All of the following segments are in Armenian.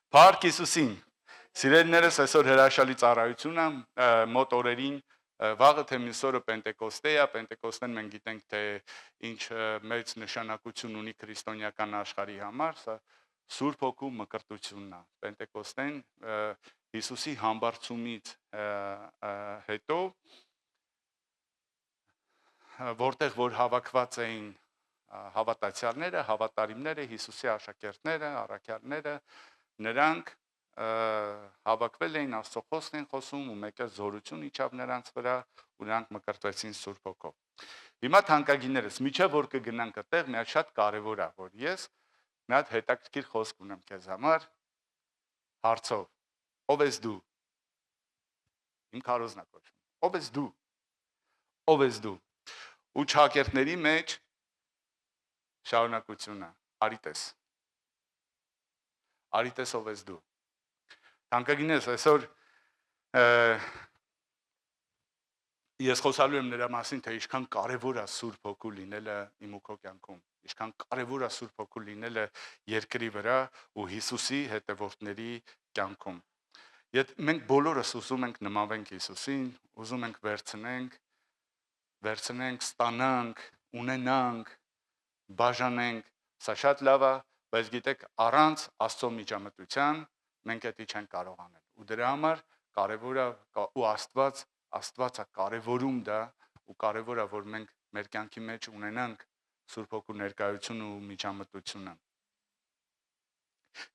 Փառք Հիսուսին։ Սիրելիներս, այսօր հրաշալի ծառայություն է մոտ օրերին վաղը թե մյուս օրը Պենտեկոստե է, Պենտեկոստեն մենք գիտենք թե ինչ մեծ նշանակություն ունի քրիստոնեական աշխարհի համար, սա Սուրբ Հոգու մկրտությունն է։ Պենտեկոստեն Հիսուսի համբարձումից հետո որտեղ որ հավաքված էին հավատացյալները, հավատարիմները, Հիսուսի աշակերտները, առաքյալները, նրանք հավաքվել էին Աստծո խոսքն են խոսում ու մեկը զորություն իջավ նրանց վրա ու նրանք մկրտվեցին Սուրբ Հոգով։ Հիմա թանկագիներս, միջև որ կգնանք այդտեղ, մի հատ շատ կարևոր է, որ ես մի հատ հետաքրքիր խոսք ունեմ քեզ համար հարցով։ Ո՞վ ես դու։ Իմ քարոզն է կոչվում։ Ո՞վ ես դու։ Ո՞վ ես դու։ Ու ճակերտների մեջ շարունակությունը արիտես։ Արիտես ով ես դու։ Թանկագինես, այսօր ես խոսալու եմ նրա մասին, թե ինչքան կարևոր է Սուրբ Հոգու լինելը իմ ու քո կյանքում, ինչքան կարևոր է Սուրբ Հոգու լինելը երկրի վրա ու Հիսուսի հետևորդների կյանքում։ Մենք բոլորս ուզում ենք նմանվենք Հիսուսին, ուզում ենք վերցնենք, ստանանք, ունենանք, բաժանենք, սա շատ լավ է, բայց գիտեք, առանց Աստծո միջամտության մենք դա չենք կարող անել։ Ու դրա համար կարևոր է ու Աստված է կարևորում դա ու կարևոր է որ մենք մեր կյանքի մեջ ունենանք Սուրբ Հոգու ներկայությունը ու միջամտությունը։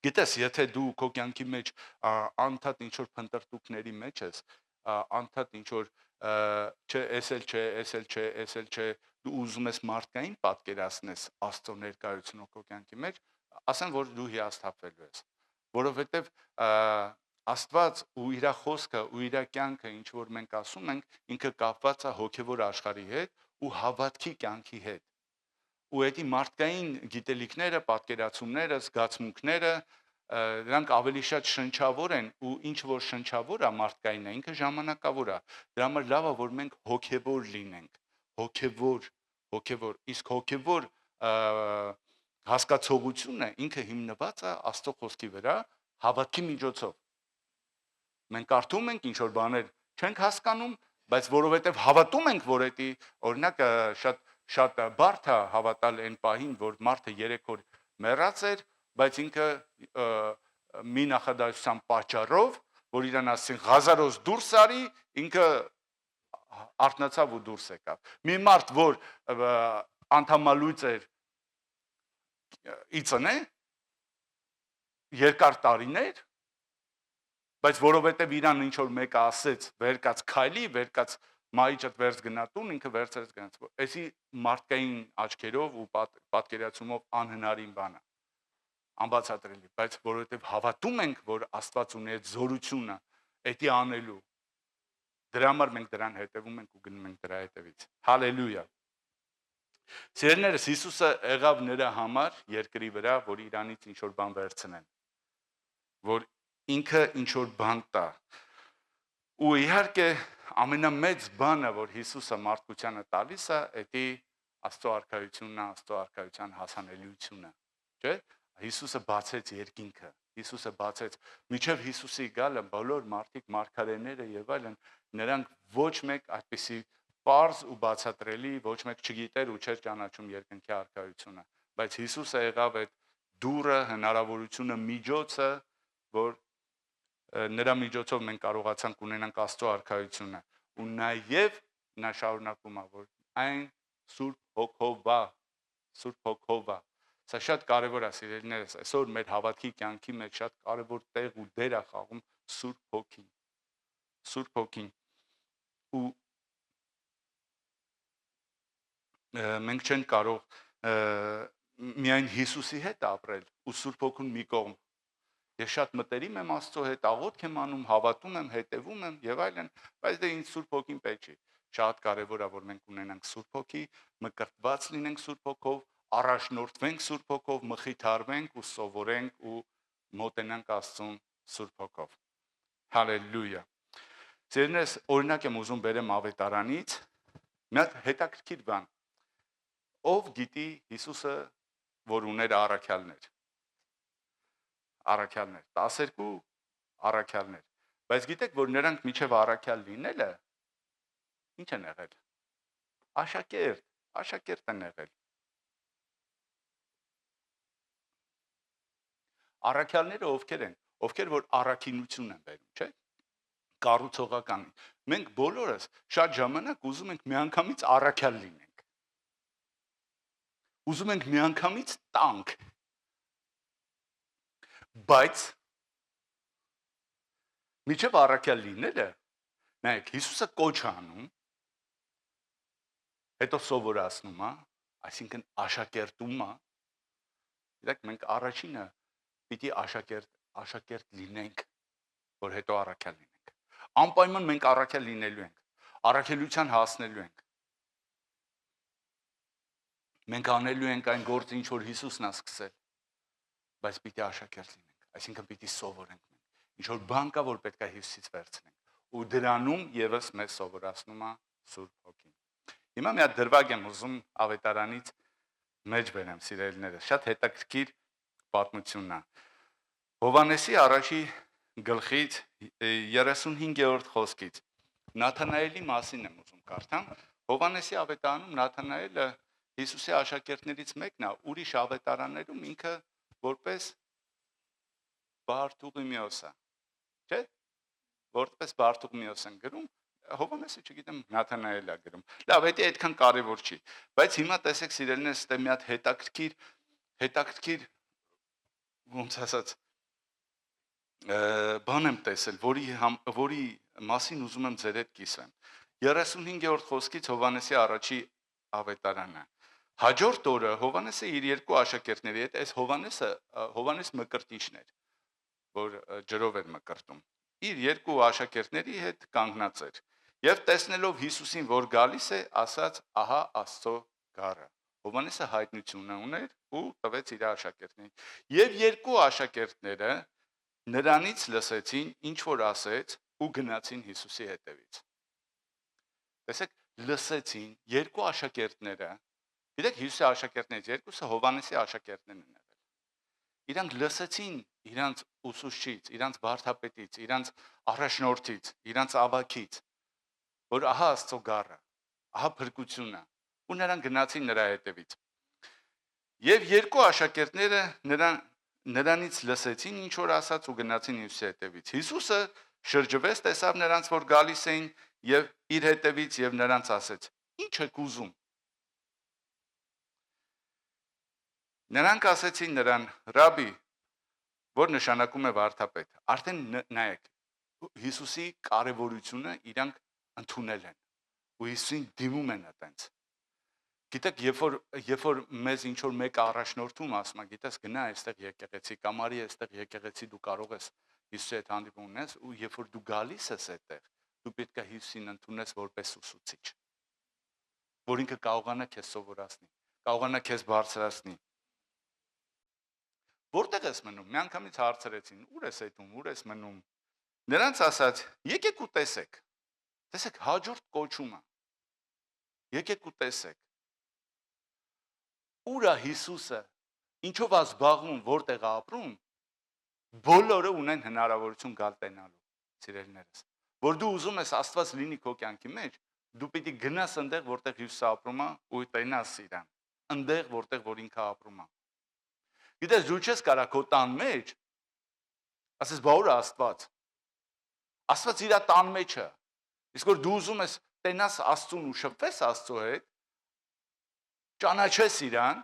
Գիտես, եթե դու քո կյանքի մեջ անդադ ինչ որ փնտրտուքների մեջ ես, անդադ ինչ որ չէ, դու ուզում ես մարդկային պատկերացնես Աստծո ներկայությունը քո կյանքի մեջ, ասեմ որ դու հիասթափվելու ես, որովհետև Աստված ու իր խոսքը ու իր կյանքը ինչ որ մենք ասում ենք, ինքը կապված է հոգևոր աշխարհի հետ ու հավատքի կյանքի հետ։ Ու այդ մարդկային գիտելիքները, պատկերացումները, զգացմունքները դրանք ավելի շատ շնչավոր են ու ինչ որ շնչավոր է մարդկայինը, ինքը ժամանակավոր է։ Դրա համար լավ է որ մենք հոգևոր լինենք, հոգևոր, իսկ հոգևոր հասկացողությունը ինքը հիմնված է Աստծո խոսքի վրա հավատքի միջոցով։ Մենք կարդում ենք ինչ որ բաներ չենք հասկանում, բայց որովհետև հավատում ենք, որ դա օրինակ շատ բարդ է հավատալ այն պահին, որ մարդը 3 օր մեռած էր, բայց ինքը մի նախադասության պատճառով, որ իրան ասին Ղազարոս դուրս արի, ինքը արթնացավ ու դուրս եկավ։ Մի մարդ, որ անդամալույծ էր ի ծնե, երկար տարիներ, բայց որովհետև իրան ինչ որ մեկը ասեց, վերկաց քայլի, վերկաց մայիճդ վերց գնա տուն, ինքը վերցրեց գնաց։ Էսի մարդկային աչքերով ու պատկերացումով անհնարին բան է, անբացատրելի, բայց որովհետև հավատում ենք, որ Աստված ունի այդ զորությունը, դա անելու։ Դրա համար մենք դրան հետևում ենք ու գնում ենք դրա հետևից։ Հալելույա։ Սիրելիներս, Հիսուսը եղավ նրա համար երկրի վրա, որ իրանից ինչ որ բան վերցնեն, որ ինքը ինչ որ բան տա։ Ու իհարկե ամենամեծ բանը, որ Հիսուսը մարդկությանը տալիս է, դա Աստծո արքայությունն է, Աստծո արքայության հասանելիությունը, չէ՞։ Հիսուսը բացեց երկինքը, Հիսուսը բացեց, միջև Հիսուսի գալը բոլոր մարդիկ, մարգարեները եւ այլն, նրանք ոչ մեկ այդպիսի պարզ ու բացատրելի, ոչ մեկ չգիտեր ու չէր ճանաչում երկնքի արքայությունը, բայց Հիսուսը եղավ այդ դուրը, հնարավորությունը, միջոցը, որ նրա միջոցով մենք կարողացանք ունենանք Աստծո արքայությունը ու նաև նա շարունակում է որ այն Սուրբ Հոգով է։ Սա շատ կարևոր է, սիրելիներս, այսօր մեր հավատքի կյանքի մեջ շատ կարևոր տեղ ու դեր է խաղում Սուրբ Հոգին։ Սուրբ Հոգին։ Ու մենք չենք կարող միայն Հիսուսի հետ ապրել ու Սուրբ Հոգուն մի կողմ։ Ես շատ մտերիմ եմ Աստծո հետ, աղոթք եմ անում, հավատում եմ, հետևում եմ եւ այլն, բայց դե ինձ Սուրբ Հոգին պետք չի։ Շատ կարևոր է որ մենք ունենանք Սուրբ Հոգի, մկրտված լինենք Սուրբ Հոգով, առաջնորդվենք Սուրբ Հոգով, մխիթարվենք ու սովորենք ու մոտենանք Աստծուն Սուրբ Հոգով։ Հալելույա։ Ձերնես օրինակ եմ ուզում բերեմ Ավետարանից, մի հատ հետաքրքիր բան։ Ով գիտի Հիսուսը որ ուներ առաքյալներ։ առաքյալներ, 12 առաքյալներ։ Բայց գիտեք, որ նրանք միջև առաքյալ լինելը ինչ են եղել։ Աշակերտ են եղել։ Առաքյալները ովքեր են, ովքեր որ առաքինություն են բերում, չէ՞։ Կառուցողական։ Մենք բոլորս շատ ժամանակ ուզում ենք միանգամից առաքյալ լինենք։ Ուզում ենք միանգամից տանք։ Բայց միջև առաքյալ լինելը, նայեք, Հիսուսը կոչ անում, հետո սովորացնում, այսինքն աշակերտում, գիտեք, մենք առաջինը պիտի աշակերտ լինենք, որ հետո առաքյալ լինենք։ Անպայման մենք առաքյալ լինելու ենք, առաքելության հասնելու ենք։ Մենք անելու ենք այն գործը, ինչ որ Հիսուսն է սկսել, բայց պիտի աշակերտ լինենք, այսինքն պիտի սովորենք մենք։ Ինչ որ բան կա, որ պետք է Հիսուսից վերցնենք, ու դրանում եւս մեզ սովորացնում է Սուրբ Հոգին։ Հիմա մի հատ դրվագ եմ ուզում ավետարանից մեջ բերեմ, սիրելիներս, շատ հետաքրքիր պատմությունն է։ Հովհաննեսի առաջի գլխից 35-րդ խոսքից Նաթանայելի մասին եմ ուզում կարդամ։ Հովհաննեսի ավետարանում Նաթանայելը Հիսուսի աշակերտներից մեկն է, ուրիշ ավետարաններում ինքը որպես Բարթուղիմեոս է, չէ՞։ Որպես Բարթուղիմեոս են գրում, Հովհաննեսը չգիտեմ Նաթանայելն է գրում։ Լավ, դա այդքան կարևոր չի, բայց հիմա տեսեք սիրելիներս, դե մի հատ հետաքրքիր ոնց ասած բան եմ տեսել, որի մասին ուզում եմ ձեր հետ կիսվեմ։ 35-րդ խոսքից Հովհաննեսի առաջի ավետարանը։ Հաջորդ օրը Հովհաննեսը իր երկու աշակերտների հետ, այս Հովհաննես Մկրտիչն էր, որ ջրով էր մկրտում։ Իր երկու աշակերտների հետ կանգնած էր եւ տեսնելով Հիսուսին, որ գալիս է, ասաց. «Ահա Աստծո գառը»։ Հովհաննեսը հայտնություն ուներ ու տվեց իր աշակերտներին։ Եվ երկու աշակերտները նրանից լսեցին, ինչ որ ասեց, ու գնացին Հիսուսի հետևից։ Տեսեք, լսեցին երկու աշակերտները, գիտեք, Հիսուսի աշակերտներից երկուսը Հովհաննեսի աշակերտներն են եղել։ Իրանք լսեցին իրանց ուսուցչից, իրանց վարդապետից, իրանց առաջնորդից, իրանց ավագից, որ ահա Աստծո գառը, ահա փրկությունը, ու նրանք գնացին նրա հետևից։ Եվ երկու աշակերտները նրանից լսեցին, ինչ որ ասաց, ու գնացին Հիսուսի հետևից։ Հիսուսը շրջվեց, տեսավ նրանց, որ գալիս էին, եւ իր հետևից եւ նրանց ասեց. «Ինչ եք ուզում»։ Նրանք ասեցին նրան. «Ռաբի», որ նշանակում է վարդապետ։ Արդեն նայեք, Հիսուսի կարևորությունը իրանք ընդունել են, ու Հիսուսին դիմում են այտենց։ Գիտեք, երբ որ մեզ ինչ որ մեկը առաջնորդում, ասում է, գիտես, գնա այստեղ եկեղեցի, կամ արի այստեղ եկեղեցի, դու կարող ես Հիսուսի հետ հանդիպում ունես, ու երբ որ դու գալիս ես այդտեղ, դու պետք է Հիսուսին ընդունես որպես ուսուցիչ, որ ինքը կարողանա քեզ սովորացնի, կարողանա քեզ բարձրացնի։ Որտեղ ես մնում։ Մի անգամից հարցրեցին. «Ուր ես այդում, ուր ես մնում»։ Նրանց ասաց. «Եկեք ու տեսեք»։ Տեսեք, հաջորդ կոչումը։ Եկեք ու տեսեք։ Ուր է Հիսուսը, ինչով է զբաղվում, որտեղ է ապրում, բոլորը ունեն հնարավորություն գալ տենալու, սիրելիներս։ Որ դու ուզում ես Աստված լինի քո կյանքի մեջ, դու պիտի գնաս այնտեղ, որտեղ Հիսուսը ապրում է, ու տենաս իրան, այնտեղ, որտեղ որ ինքը ապրում է։ Գիտես, դու չես կարա քո տան մեջ, ասես, բա ուր է Աստված։ Աստված իր տան մեջ է։ Իսկ որ դու ուզում ես տենաս Աստծուն ու շփվես Աստծո հետ, ճանաչես իրան,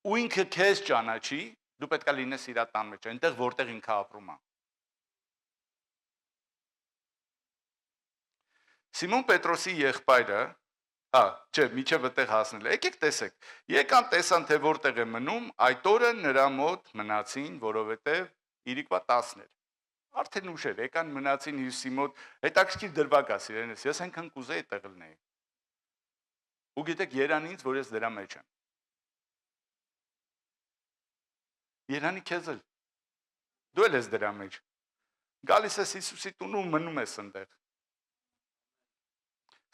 ու ինքը քեզ ճանաչի, դու պետք է լինես իր տան մեջ, այնտեղ որտեղ ինքը ապրում է։ Սիմոն Պետրոսի եղբայրը, միջև այդտեղ հասնել է։ Եկեք տեսեք։ Եկան տեսան, թե որտեղ է մնում, այդ օրը նրա մոտ մնացին, որովհետև իրիկվա 10-ներ։ Արդեն ուշ էր, եկան մնացին Հիսուսի մոտ, հետաքրքիր դրվագ է, սիրելիներս, ես այնքան կուզեի այդտեղ լինեի։ Ու գիտեք, երանի ինձ, որ ես դրա մեջ եմ։ Երանի քեզ էլ։ Դու էլ ես դրա մեջ։ Գալիս ես Հիսուսի տուն ու մնում ես այնտեղ։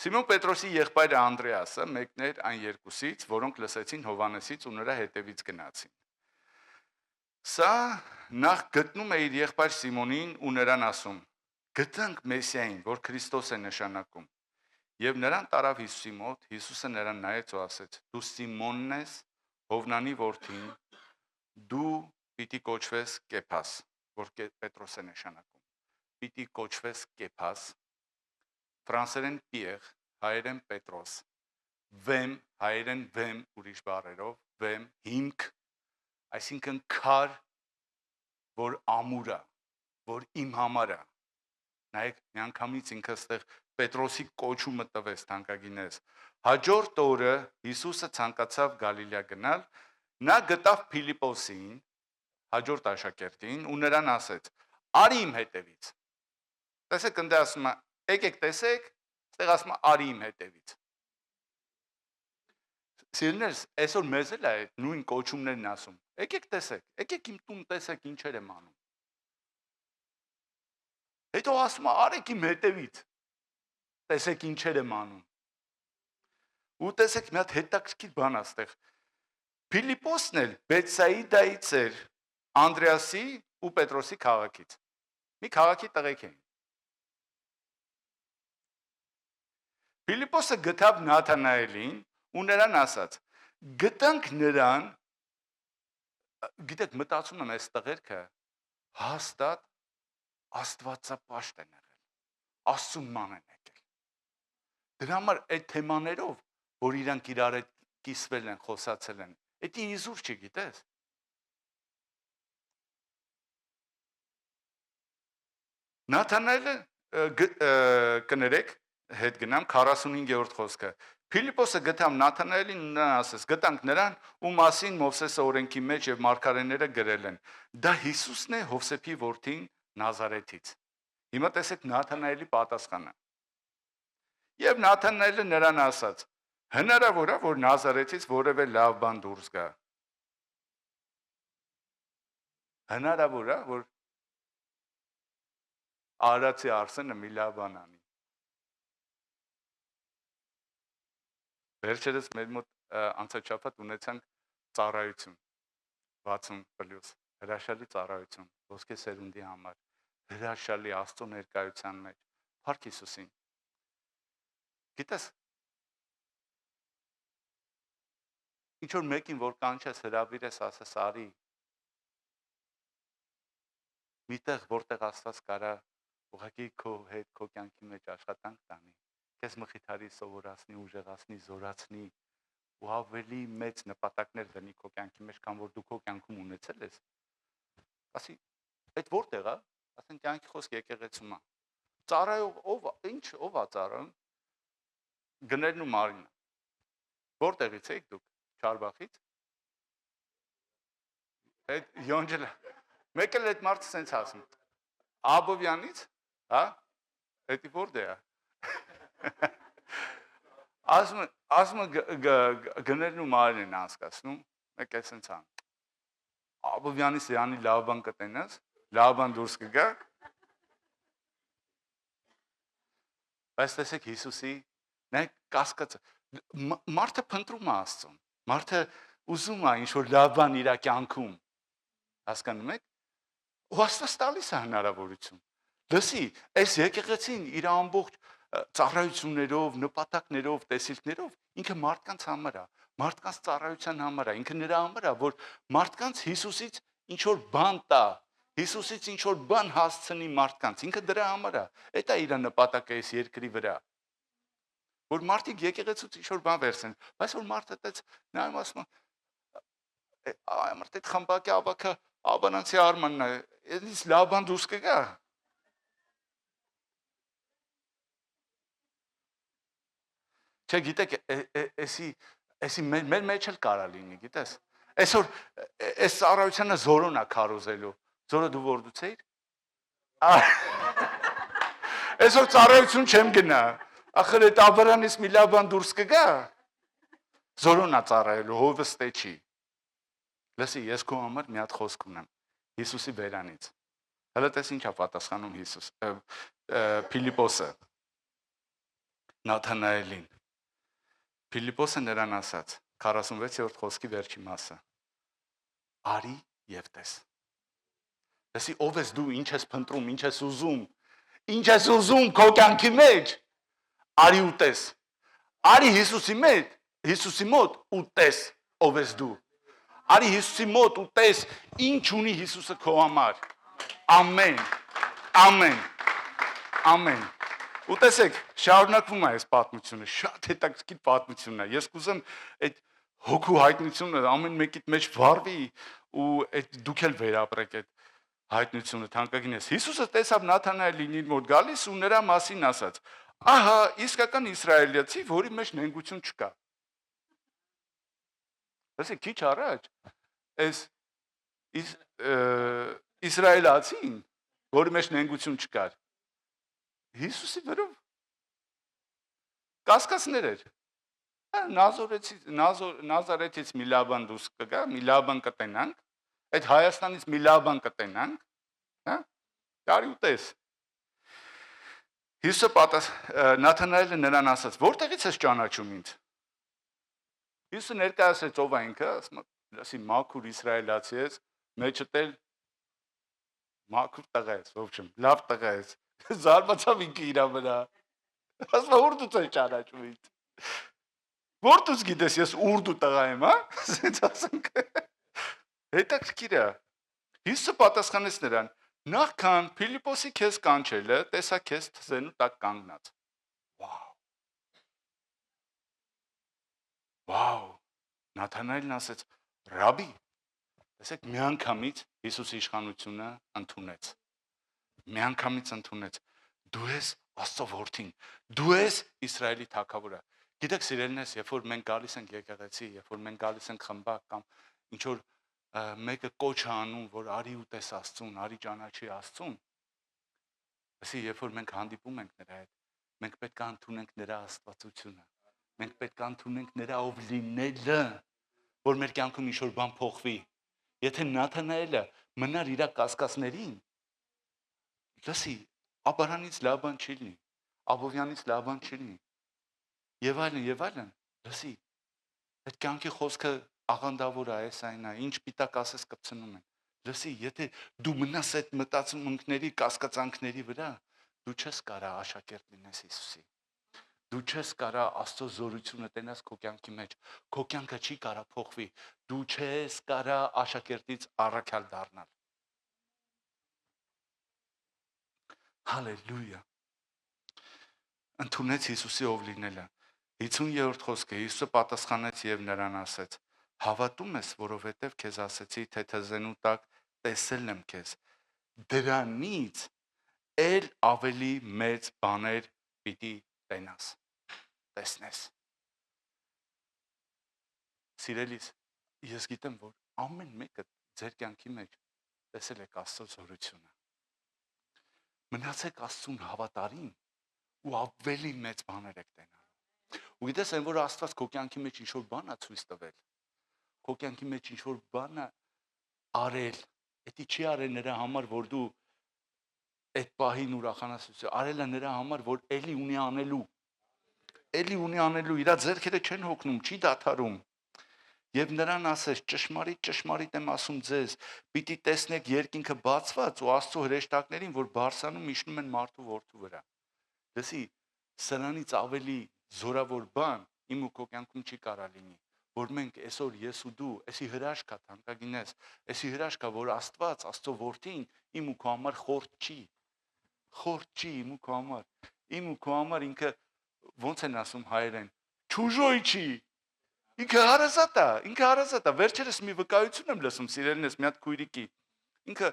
Սիմոն Պետրոսի եղբայրը Անդրեասը մեկն էր այն երկուսից, որոնք լսեցին Հովհաննեսից ու նրա հետևից գնացին։ Սա նախ գտնում է իր եղբայր Սիմոնին ու նրան ասում. գտանք Մեսիային, որ Քրիստոս է նշանակում։ Եվ նրան տարավ Հիսուսի մոտ, Հիսուսը նրան նայեց ու ասեց. դու Սիմոնն ես, Հովնանի որդին, դու պիտի կոչվես Կեփաս, որ Պետրոս է նշանակում։ Պիտի կոչվես Կեփաս, ֆրանսերեն Պիեղ, հայերեն Պետրոս, վեմ, հայերեն վեմ ուրիշ բառերով, վեմ, հիմք, այսինքն քար, որ ամուր է, որ իմ համար է։ Նայեք, միանգամից ինքը ստեղ Պետրոսի կոչումը տվեց թանկագինես։ Հաջորդ օրը Հիսուսը ցանկացավ Գալիլեա գնալ, նա գտավ Փիլիպոսին, հաջորդ աշակերտին, ու նրան ասեց. «Արի իմ հետևից»։ Տեսեք, ընդ ասում է, եկեք տեսեք, ստեղ ասում է արի իմ հետևից։ Սիրելիներս, այսօր մեզ էլ է նույն կոչումներն ասում։ Եկեք տեսեք, եկեք իմ տուն տեսեք ինչեր եմ անում։ Հետո ասում է արեք իմ հետևից։ Տեսեք ինչեր եմ անում։ Ու տեսեք մի հատ հետաքրքիր բան է ստեղ։ Փիլիպոսն էլ Բեթսայիդայից էր, Անդրեասի ու Պետրոսի քաղաքից։ Մի քաղաքի տղեկ էին։ Փիլիպոսը գտավ Նաթանայելին ու նրան ասաց. գտանք նրան, գիտեք, մտածում եմ այս տղերքը հաստատ Աստվածապաշտ են եղել, Աստծուն ման են եկել։ Դրա համար այդ թեմաներով, որ իրանք իրար հետ կիսվել են, խոսացել են, դա իզուր չգիտես։ Նաթանայելը կներեք, հետ գնամ 45-րդ խոսքը։ Փիլիպոսը գտավ Նաթանայելին ու նրան ասեց. գտանք նրան, ում մասին Մովսեսը օրենքի մեջ եւ մարգարեները գրել են։ Դա Հիսուսն է, Հովսեփի որդին Նազարեթից։ Հիմա տեսեք Նաթանայելի պատասխանը։ Եվ Նաթանայելը նրան ասաց. հնարավոր է, որ Նազարեթից որևէ լավ բան դուրս գա։ Հնարավոր է, որ Արարածի Արսենը մի լավ բան անի։ Վերջերս մեր մոտ անցաչափած ունեցանք ծառայություն 60+, հրաշալի ծառայություն ոսկե սերունդի համար, հրաշալի Աստծո ներկայության մեջ, Փառք Հիսուսին։ Գիտես, ինչ որ մեկին որ կանչես հրավիրես, ասես արի, միտեղ որտեղ Աստված կարա ուղղակի քո հետ քո կյանքի մեջ աշխատանք տանի, քեզ մխիթարի, սովորացնի, ուժեղացնի, զորացնի ու ավելի մեծ նպատակներ դնի քո կյանքի մեջ, քան որ դու քո կյանքում ունեցել ես։ Ասի, այդ որտեղ է, ասեն կյանքի խոսք եկեղեցում է։ Ծառայող ով է ծառայում։ Գներն ու Մարինը։ Որտեղից եք դուք։ Չարբախից։ Այդ Յոնջելա։ Մեկ էլ այդ մարդը սենց ասում։ Աբովյանից, հա։ Դա որտեղ է։ Ասում գներն ու Մարին են անցկացնում, մեկ էլ սենց ան։ Աբովյանի սյանի լավ բան կտենաս, լավ բան դուրս կգա։ Բայց տեսեք Հիսուսի, նայեք կասկածը, մարդը փնտրում է Աստծուն, մարդը ուզում է ինչ-որ լավ բան իր կյանքում, հասկանում եք, ու Աստված տալիս է հնարավորություն։ Լսի, այս եկեղեցին իր ամբողջ ծառայություններով, նպատակներով, տեսիլքներով ինքը մարդկանց համար է, մարդկանց ծառայության համար է, ինքը նրա համար է, որ մարդկանց Հիսուսից ինչ որ բան տա, Հիսուսից ինչ որ բան հասցնի մարդկանց, ինքը դրա համար է, դա իր նպատակը այս երկրի վրա, որ մարդիկ եկեղեցուց ինչ որ բան վերցնեն, բայց որ մարդը այդպես նայում ասում է, այ մարդ այդ խմբակի ավակը Աբանանցի Արմանն է, ինձ լավ բան դուրս կգա։ Չէ, գիտեք, էսի մեր մեջ էլ կարա լինի, գիտես։ Այսօր այս ծառայությանը Զորոն է քարոզելու։ Զորո դու որ դուցեիր։ Այսօր ծառայություն չեմ գնա։ Ախր այդ Աբրանից մի լավ բան դուրս կգա։ Զորոն է ծառայելու, հովս տե չի։ Լսի, ես քո համար մի հատ խոսք ունեմ Հիսուսի բերանից։ Հələ տես ինչ է պատասխանում Հիսուս, Փիլիպոսը Նաթանայելին։ Փիլիպոսը նրան ասաց 46-րդ խոսքի վերջի մասը. Արի եւ տես։ Լսի, ով ես դու, ինչ ես փնտրում, ինչ ես ուզում։ Ինչ ես ուզում քո կյանքի մեջ։ Արի ու տես։ Արի Հիսուսի մոտ ու տես, ով ես դու։ Արի Հիսուսի մոտ ու տես, ինչ ունի Հիսուսը քո համար։ Ամեն։ Ամեն։ Ամեն։ Ու տեսեք, շարունակվում է այս պատմությունը, շատ հետաքրքիր պատմությունն է։ Ես կուզեմ այդ հոգու հայտնությունը ամեն մեկիդ մեջ վառվի ու այդ դուք էլ վերապրեք այդ հայտնությունը, թանկագինս։ Հիսուսը տեսավ Նաթանայելին իր մոտ գալիս ու նրա մասին ասաց. «Ահա, իսկական իսրայելացի, որի մեջ նենգություն չկա»։ Լսեք, քիչ առաջ այս իսրայելացին, որի մեջ նենգություն չկար, Հիսուսի վրով կասկածներ էր։ Նազարեթից մի լավ բան դուրս կգա, մի լավ բան կտենանք, այդ Հայաստանից մի լավ բան կտենանք, հա? Կարի ու տես։ Նաթանայելը նրան ասաց. «Որտեղից ես ճանաչում ինձ»։ Հիսուսը ներկայացրեց ով է ինքը, ասում է, լսի, մաքուր իսրայելացի ես, մեջդ էլ մաքուր տղա ես, ոբչեմ, լավ տղա ես։ Զարմացավ ինքը իր վրա։ Ասում է, ուր դու ես ճանաչում ինձ։ Որ դու գիտես, ես ուր դու տղա եմ, հա։ Ասենց ասենք։ Հետաքրքիր է։ Հիսուսը պատասխանեց նրան. «Նախքան Փիլիպոսի քեզ կանչելը, տեսա քեզ թզենու տակ կանգնած»։ Վաու։ Նաթանայելն ասեց. «Ռաբի», տեսեք, միանգամից Հիսուսի իշխանությունը ընդունեց։ Միանգամից ընդունեց։ Դու ես Աստծո որդին, դու ես Իսրայելի թագավորը։ Գիտեք, սիրելիներս, երբ որ մենք գալիս ենք եկեղեցի, երբ որ մենք գալիս ենք խմբակ կամ ինչ որ մեկը կոչ է անում, որ արի ու տես Աստծուն, արի ճանաչի Աստծուն։ Ասի, երբ որ մենք հանդիպում ենք նրա հետ, մենք պետք է ընդունենք նրա աստվածությունը։ Մենք պետք է ընդունենք նրա ով լինելը, որ մեր կյանքում ինչ-որ բան փոխվի։ Եթե Նաթանայելը մնար իր կասկածներին, լսի, Աբարանից լավ բան չի լինի, Աբովյանից լավ բան չի լինի։ Եվ այլն, լսի, այդ կյանքի խոսքը աղանդավոր է, այս այն է, ինչ պիտակ ասես կպցնում են։ Լսի, եթե դու մնաս այդ մտածմունքների, կասկածանքների վրա, դու չես կարա աշակերտ լինես Հիսուսի։ Դու չես կարա Աստծո զորությունը տենաս քո կյանքի մեջ։ Քո կյանքը չի կարա փոխվի։ Դու չես կարա աշակերտից առաքյալ դառնալ։ Հալելույա։ Ընդունեց Հիսուսի ով լինելը։ 50-րդ խոսքը Հիսուսը պատասխանեց եւ նրան ասեց. «Հավատում ես, որովհետեւ քեզ ասեցի, թե թզենու տակ տեսել եմ քեզ։ Դրանից էլ ավելի մեծ բաներ պիտի տենաս»։ Տեսնես։ Սիրելիս, ես գիտեմ, որ ամեն մեկը ձեր կյանքի մեջ տեսել եք Աստծո զորությունը։ Մնացեք Աստծուն հավատարիմ ու ավելի մեծ բաներ եք տենալու։ Ու գիտես, այն որ Աստված քո կյանքի մեջ ինչ-որ բան է ցույց տվել, քո կյանքի մեջ ինչ-որ բան է արել, դա չի արել նրա համար, որ դու այդ պահին ուրախանաս, արել է նրա համար, որ էլի ունի անելու։ Էլի ունի անելու, իր ձեռքերը չեն հոգնում, չի դադարում։ Եվ նրան ասես, ճշմարիտ եմ ասում ձեզ, պիտի տեսնեք երկինքը բացված ու Աստծո հրեշտակներին, որ բարձրանում իջնում են մարդու որդու վրա։ Լսի, սրանից ավելի զորավոր բան իմ ու քո կյանքում չի կարա լինի, որ մենք այսօր ես ու դու, էսի հրաշքա թանկագինես, էսի հրաշքա, որ Աստված, Աստծո որդին իմ ու քո համար խորտ չի իմ ու քո համար։ Իմ ու քո համար ինքը ոնց են ասում հայերեն, չուժոյ չի։ Ինքը հարազատ է, վերջերս մի վկայություն եմ լսում, սիրելիներս, մի հատ քույրիկի։ Ինքը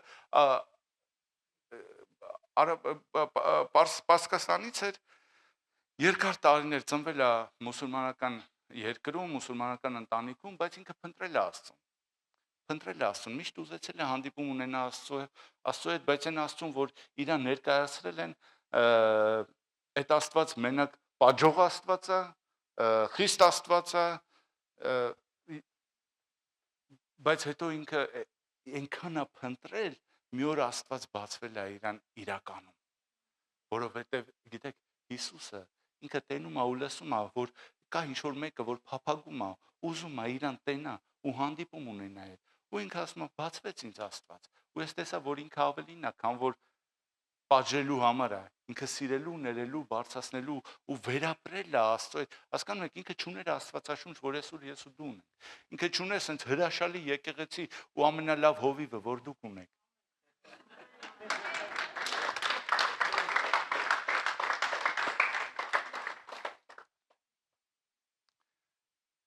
Պարսկաստանից էր, երկար տարիներ ծնվել է մուսուլմանական երկրում, մուսուլմանական ընտանիքում, բայց ինքը փնտրել է Աստծուն, միշտ ուզեցել է հանդիպում ունենա Աստծո հետ, բայց այն Աստծուն, որ իրան ներկայացրել են, այդ Աստված մենակ պատժող Աստված է, խիստ Աստված է, բայց հետո ինքը այնքան է փնտրել, մի օր Աստված բացվել է իրան իրականում, որովհետև գիտեք Հիսուսը ինքը տենում է ու լսում է, որ կա ինչ-որ մեկը, որ փափագում է, ուզում է իրան տենա ու հանդիպում ունենա հետ, Ու ինքը ասում է, բացվեց ինձ Աստված։ Ու ես տեսա, որ ինքը ավելին է, քան որ պատժելու համար է, ինքը սիրելու, ներելու, բարձրացնելու ու վերապրել է Աստծո հետ։ Հասկանում եք, ինքը չուներ Աստվածաշունչ, որ ես ու դու ունենք։ Ինքը չուներ sense հրաշալի եկեղեցի ու ամենալավ հովիվը, որ դուք ունեք։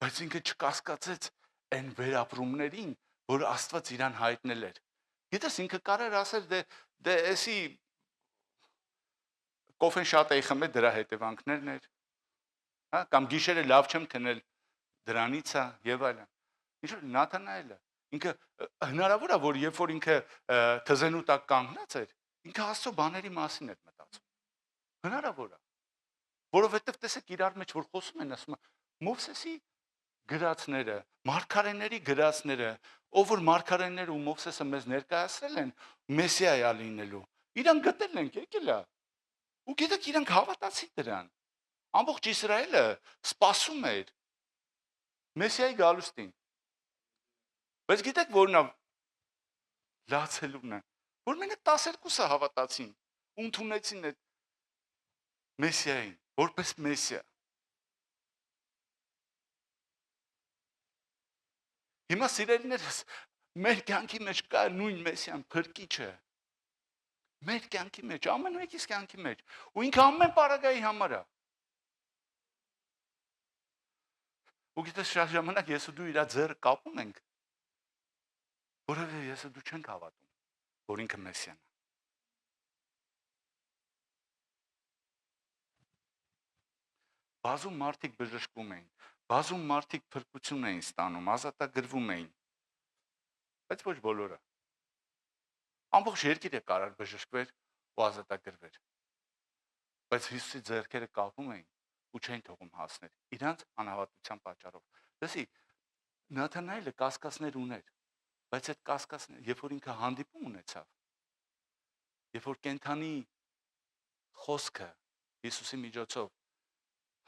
Բայց ինքը չկասկածեց այն վերապրումներին, որ Աստված իրան հայտնել էր։ Գիտես, ինքը կարար ասել դե էսի կոֆեն շատ էի խմել, դրա հետևանքներն էր, հա, կամ գիշերը լավ չեմ քնել, դրանից է եւ այլն։ Ինչ որ Նաթանայելը, ինքը հնարավոր է, որ երբ որ ինքը թզենու տակ կանգնած էր, ինքը Աստծո բաների մասին էր մտածում։ Հնարավոր է, որովհետեւ տեսեք իրար մեջ որ խոսում են, ասում են Մովսեսի գրածները, մարգարեների գրածները, ով որ մարգարեները ու Մովսեսը մեզ ներկայացրել են Մեսիայա լինելու, իրան գտել ենք, եկել է։ Ու գիտեք, իրանք հավատացին դրան։ Ամբողջ Իսրայելը սպասում էր Մեսիայի գալուստին։ Բայց գիտեք որն է լացելուն է, որ մենակ 12-ը հավատացին, ու ընդունեցին այդ Մեսիային, որպես Մեսիա։ Հիմա սիրելիներս, մեր կյանքի մեջ կա նույն Մեսիան, փրկիչը։ Մեր կյանքի մեջ, ամեն մեկիս կյանքի մեջ, ու ինքը ամեն պարագայի համար է։ Ու գիտես շատ ժամանակ ես ու դու իրա ձեռը կապում ենք, որովհետև ես ու դու չենք հավատում, որ ինքը Մեսիան է։ Բազում մարդիկ բժշկվում էին, բազում մարդիկ փրկություն էին ստանում, ազատագրվում էին, բայց ոչ բոլորը։ Ամբողջ երկիրը կարար բժշկվեր ու ազատագրվեր, բայց Հիսուսի ձեռքերը կապում էին ու չէին թողում հասնել իրանց անհավատության պատճառով։ Լսի, Նաթանայելը կասկածներ ուներ, բայց այդ կասկածները, երբ որ ինքը հանդիպում ունեցավ, երբ որ կենթանի խոսքը Հիսուսի միջոցով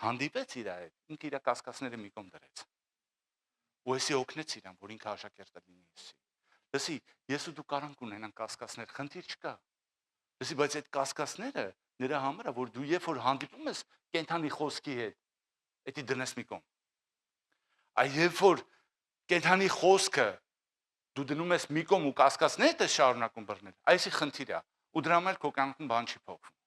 հանդիպեց իր հետ, ինքը իր կասկածները մի կողմ դրեց։ Ու էսի օգնեց իրան, որ ինքը աշակերտը լինի Հիսուսի։ Լսի, ես ու դու կարանք ունենան կասկածներ, խնդիր չկա։ Լսի, բայց այդ կասկածները նրա համար է, որ դու երբ որ հանդիպում ես կենթանի խոսքի հետ, դա դնես մի կողմ։ Այ երբ որ կենթանի խոսքը դու դնում ես մի կողմ ու կասկածներդ ես շարունակում բռնել, այսի խնդիր է, ու դրա համար քո կյանքում բան չի փոխվում։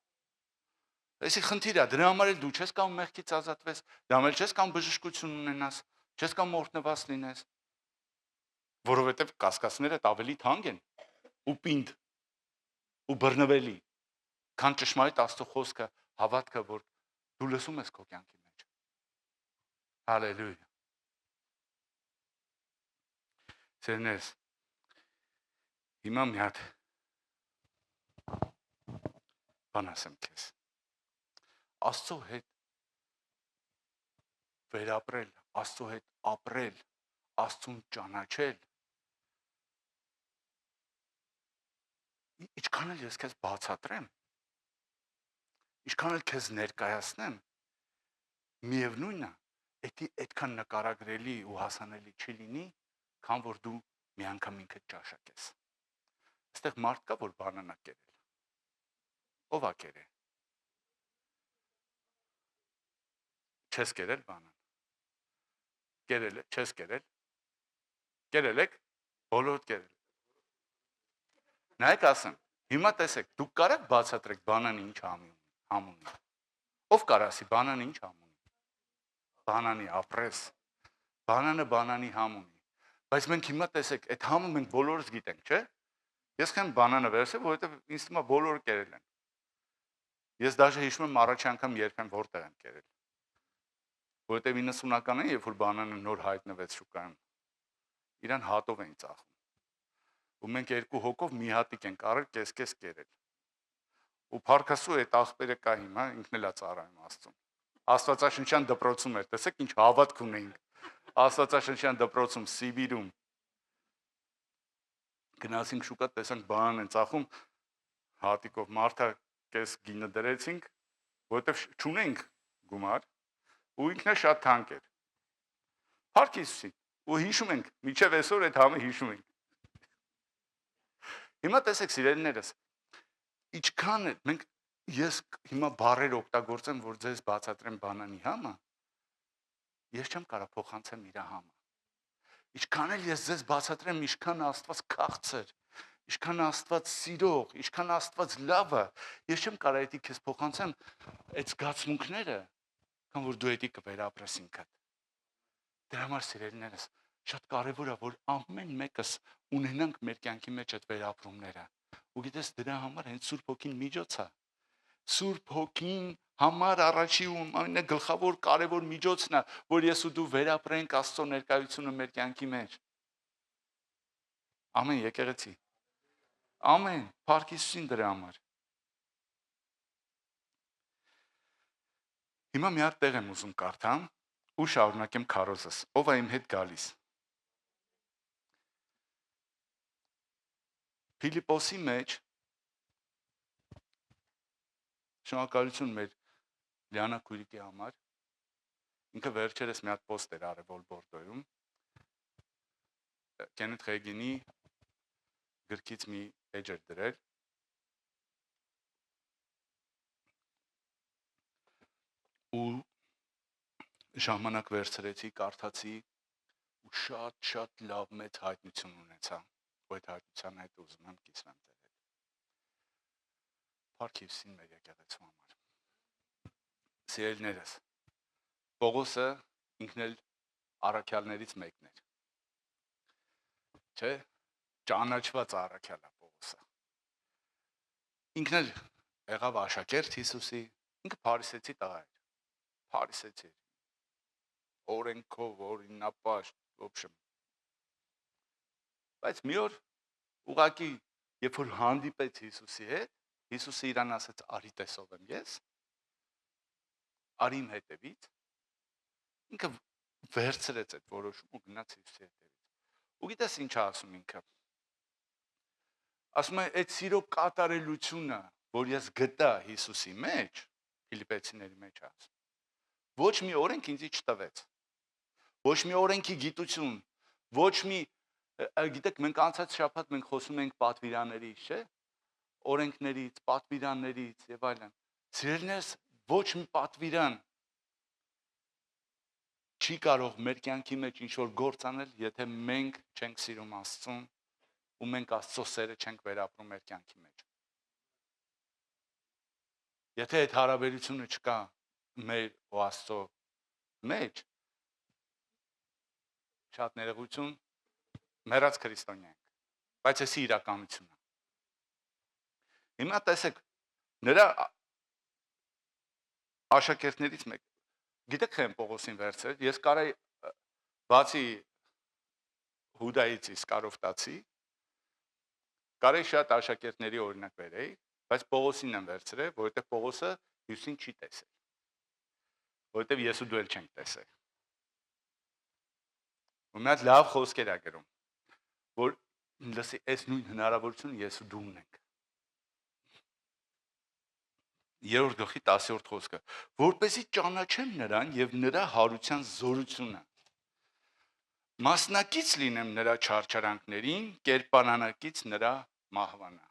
Այսի խնդիր է, դրա համար էլ դու չես կամ մեղքից ազատվես, դրա համար չես կամ բժշկություն ունենաս, չես կամ օրհնված լինես, որովհետև կասկածները ավելի թանկ են ու պինդ ու բռնվելի, քան ճշմարիտ Աստծո խոսքը, հավատքը, որ դու լսում ես քո կյանքի մեջ։ Հալելույա։ Սերնես, հիմա մի հատ բան ասեմ քեզ։ Աստծո հետ վերապրել, Աստծո հետ ապրել, Աստծուն ճանաչել։ Ինչքան էլ ես քեզ բացատրեմ, ինչքան էլ քեզ ներկայացնեմ, միևնույնն է, այդքան նկարագրելի ու հասանելի չի լինի, քան որ դու մի անգամ ինքդ ճաշակես։ Այստեղ մարդ կա, որ բանան է կերել։ Ո՞վ է կերել։ Չես կերել բանան։ Կերել է, չես կերել։ Կերել եք, բոլորդ կերել։ Նայեք ասեմ, հիմա տեսեք, դուք կարեք բացատրեք բանանը ինչ համ ունի։ Ով կար ասի բանանը ինչ համ ունի։ Բանանի ապրես։ Բանանը բանանի համ ունի։ Բայց մենք հիմա տեսեք, այդ համը մենք բոլորս գիտենք, չէ՞։ Ես քեմ բանանը վերցրել, որովհետև ինձ թվում է բոլորը կերել են։ Ես դաժե հիշում եմ առաջի անգամ երբեմ որտեղ եմ կերել։ Որովհետև 90-ականներին, երբ որ բանանը նոր հայտնվեց շուկայում, իրան հատով էին ծախում։ Ու մենք երկու հոգով մի հատիկ ենք արել, կես-կես կերել։ Ու փառքասու այդ աղբերը կա հիմա, ինքն էլ է ծառայում Աստծուն։ Աստվածաշնչյան դպրոցում էր, տեսեք ինչ հավատք ունեինք։ Աստվածաշնչյան դպրոցում Սիբիրում գնացինք շուկա, տեսանք բանան են ծախում, հատիկով մարդը կես գինը դրեցինք, որովհետև չունենք գումար, ու ինքն է շատ թանկ էր։ Փառք Հիսուսին։ Ու հիշում ենք, միջև այսօր այդ համը հիշում ենք։ Հիմա տեսեք սիրելիներս, ինչքան է մենք ես հիմա բառեր օգտագործեմ, որ ձեզ բացատրեմ բանանի համը, ես չեմ կարող փոխանցեմ իր համը։ Ինչքան էլ ես ձեզ բացատրեմ, ինչքան Աստված քաղցր, ինչքան Աստված սիրող, ինչքան Աստված լավը, ես չեմ կարող դա քեզ փոխանցեմ այդ զգացմունքները, քան որ դու դա կվերապրես ինքդ։ Դրա համար սիրելիներս, շատ կարևոր է, որ ամեն մեկս ունենանք մեր կյանքի մեջ այդ վերապրումները։ Ու գիտես, դրա համար հենց Սուրբ Հոգին միջոց է։ Սուրբ Հոգին համար առաջի ու ամենագլխավոր կարևոր միջոցն է, որ ես ու դու վերապրենք Աստծո ներկայությունը մեր կյանքի մեջ։ Ամեն եկեղեցի։ Ամեն, Փառք Հիսուսին դրա համար։ Հիմա մի հատ տեղ եմ ուզում կարդամ ու շարունակեմ քարոզս։ Ով է իմ հետ գալիս։ Ֆիլիպոսի մեջ շնորհակալություն մեր Լիանա Քուրիկի համար։ Ինքը վերջերս մի հատ post էր արել Բոլբորդոյում։ Կենեթ Հեգինի գրքից մի էջ էր դրել։ Ու ժամանակ վերցրեցի, կարդացի ու շատ լավ մեծ հայտնություն ունեցա։ Ու այդ հայտնության հետ ուզում եմ կիսվեմ ձեր հետ։ Փառք Հիսուսին մեր եկեղեցու համար։ Սիրելիներս, Պողոսը ինքն էլ առաքյալներից մեկն էր։ Չէ՞, ճանաչված առաքյալ է Պողոսը։ Ինքն էլ եղավ աշակերտ Հիսուսի, ինքը փարիսեցի տղա էր։ Փարիսեցի։ Օրենքով, օրինապաշտ, ոբշեմ։ Բայց մի օր ուղակի, երբ որ հանդիպեց Հիսուսի հետ, Հիսուսը իրան ասաց՝ «Արի տեսով եմ ես»։ Արի իմ հետևից։ Ինքը վերցրեց այդ որոշումը ու գնաց Հիսուսի հետևից։ Ու գիտես ինչ ասում ինքը։ Ասում է, այդ սիրո կատարելությունը, որ ես գտա Հիսուսի մեջ, Ֆիլիպեցիների մեջ ասում, ոչ մի օրենք ինձ չտվեց։ Ոչ մի օրենքի գիտություն, ոչ մի, գիտեք, մենք անցած շաբաթ մենք խոսում ենք պատվիրաններից, չէ՞։ Օրենքներից, պատվիրաններից եւ այլն։ Սիրելիներս, ոչ մի պատվիրան չի կարող մեր կյանքի մեջ ինչ-որ գործ անել, եթե մենք չենք սիրում Աստծուն ու մենք Աստծո սերը չենք վերապրում մեր կյանքի մեջ։ Եթե այդ հարաբերությունը չկա մեր ու Աստծո մեջ, շատ ներողություն, մեռած քրիստոնյա ենք, բայց էսի իրականությունն է։ Հիմա տեսեք, նրա աշակերտներից մեկ, գիտեք խեմ Պողոսին վերցրել, ես կարայի բացի Հուդայից Իսկարովտացի, կարայի շատ աշակերտների օրինակ վերեի, բայց Պողոսին եմ վերցրել, որովհետև Պողոսը Հիսուսին չի տեսել, որովհետև ես ու դու էլ չենք տեսել։ Ու մի հատ լավ խոսքեր ա գրում, որ լսի, այս նույն հնարավորությունը ես ու դու ունենք։ 3-րդ գլխի 10-րդ խոսքը, որպեսզի ճանաչեմ նրան եւ նրա հարության զորությունը։ Մասնակից լինեմ նրա չարչարանքներին, կերպարանակից նրա մահվանը։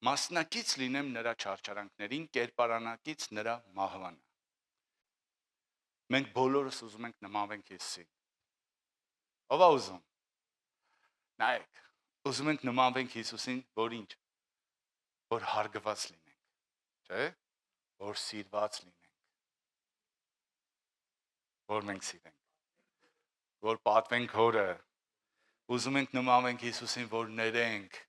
Մասնակից լինեմ նրա չարչարանքներին, կերպարանակից նրա մահվանը։ Մենք բոլորս ուզում ենք նմանվենք Հիսուսին։ Ով է ուզում։ Նայեք, ուզում ենք նմանվենք Հիսուսին, որ ինչ, որ հարգված լինենք, չէ՞, որ սիրված լինենք, որ մենք սիրենք, որ պատվենք Հորը, ուզում ենք նմանվենք Հիսուսին, որ ներենք։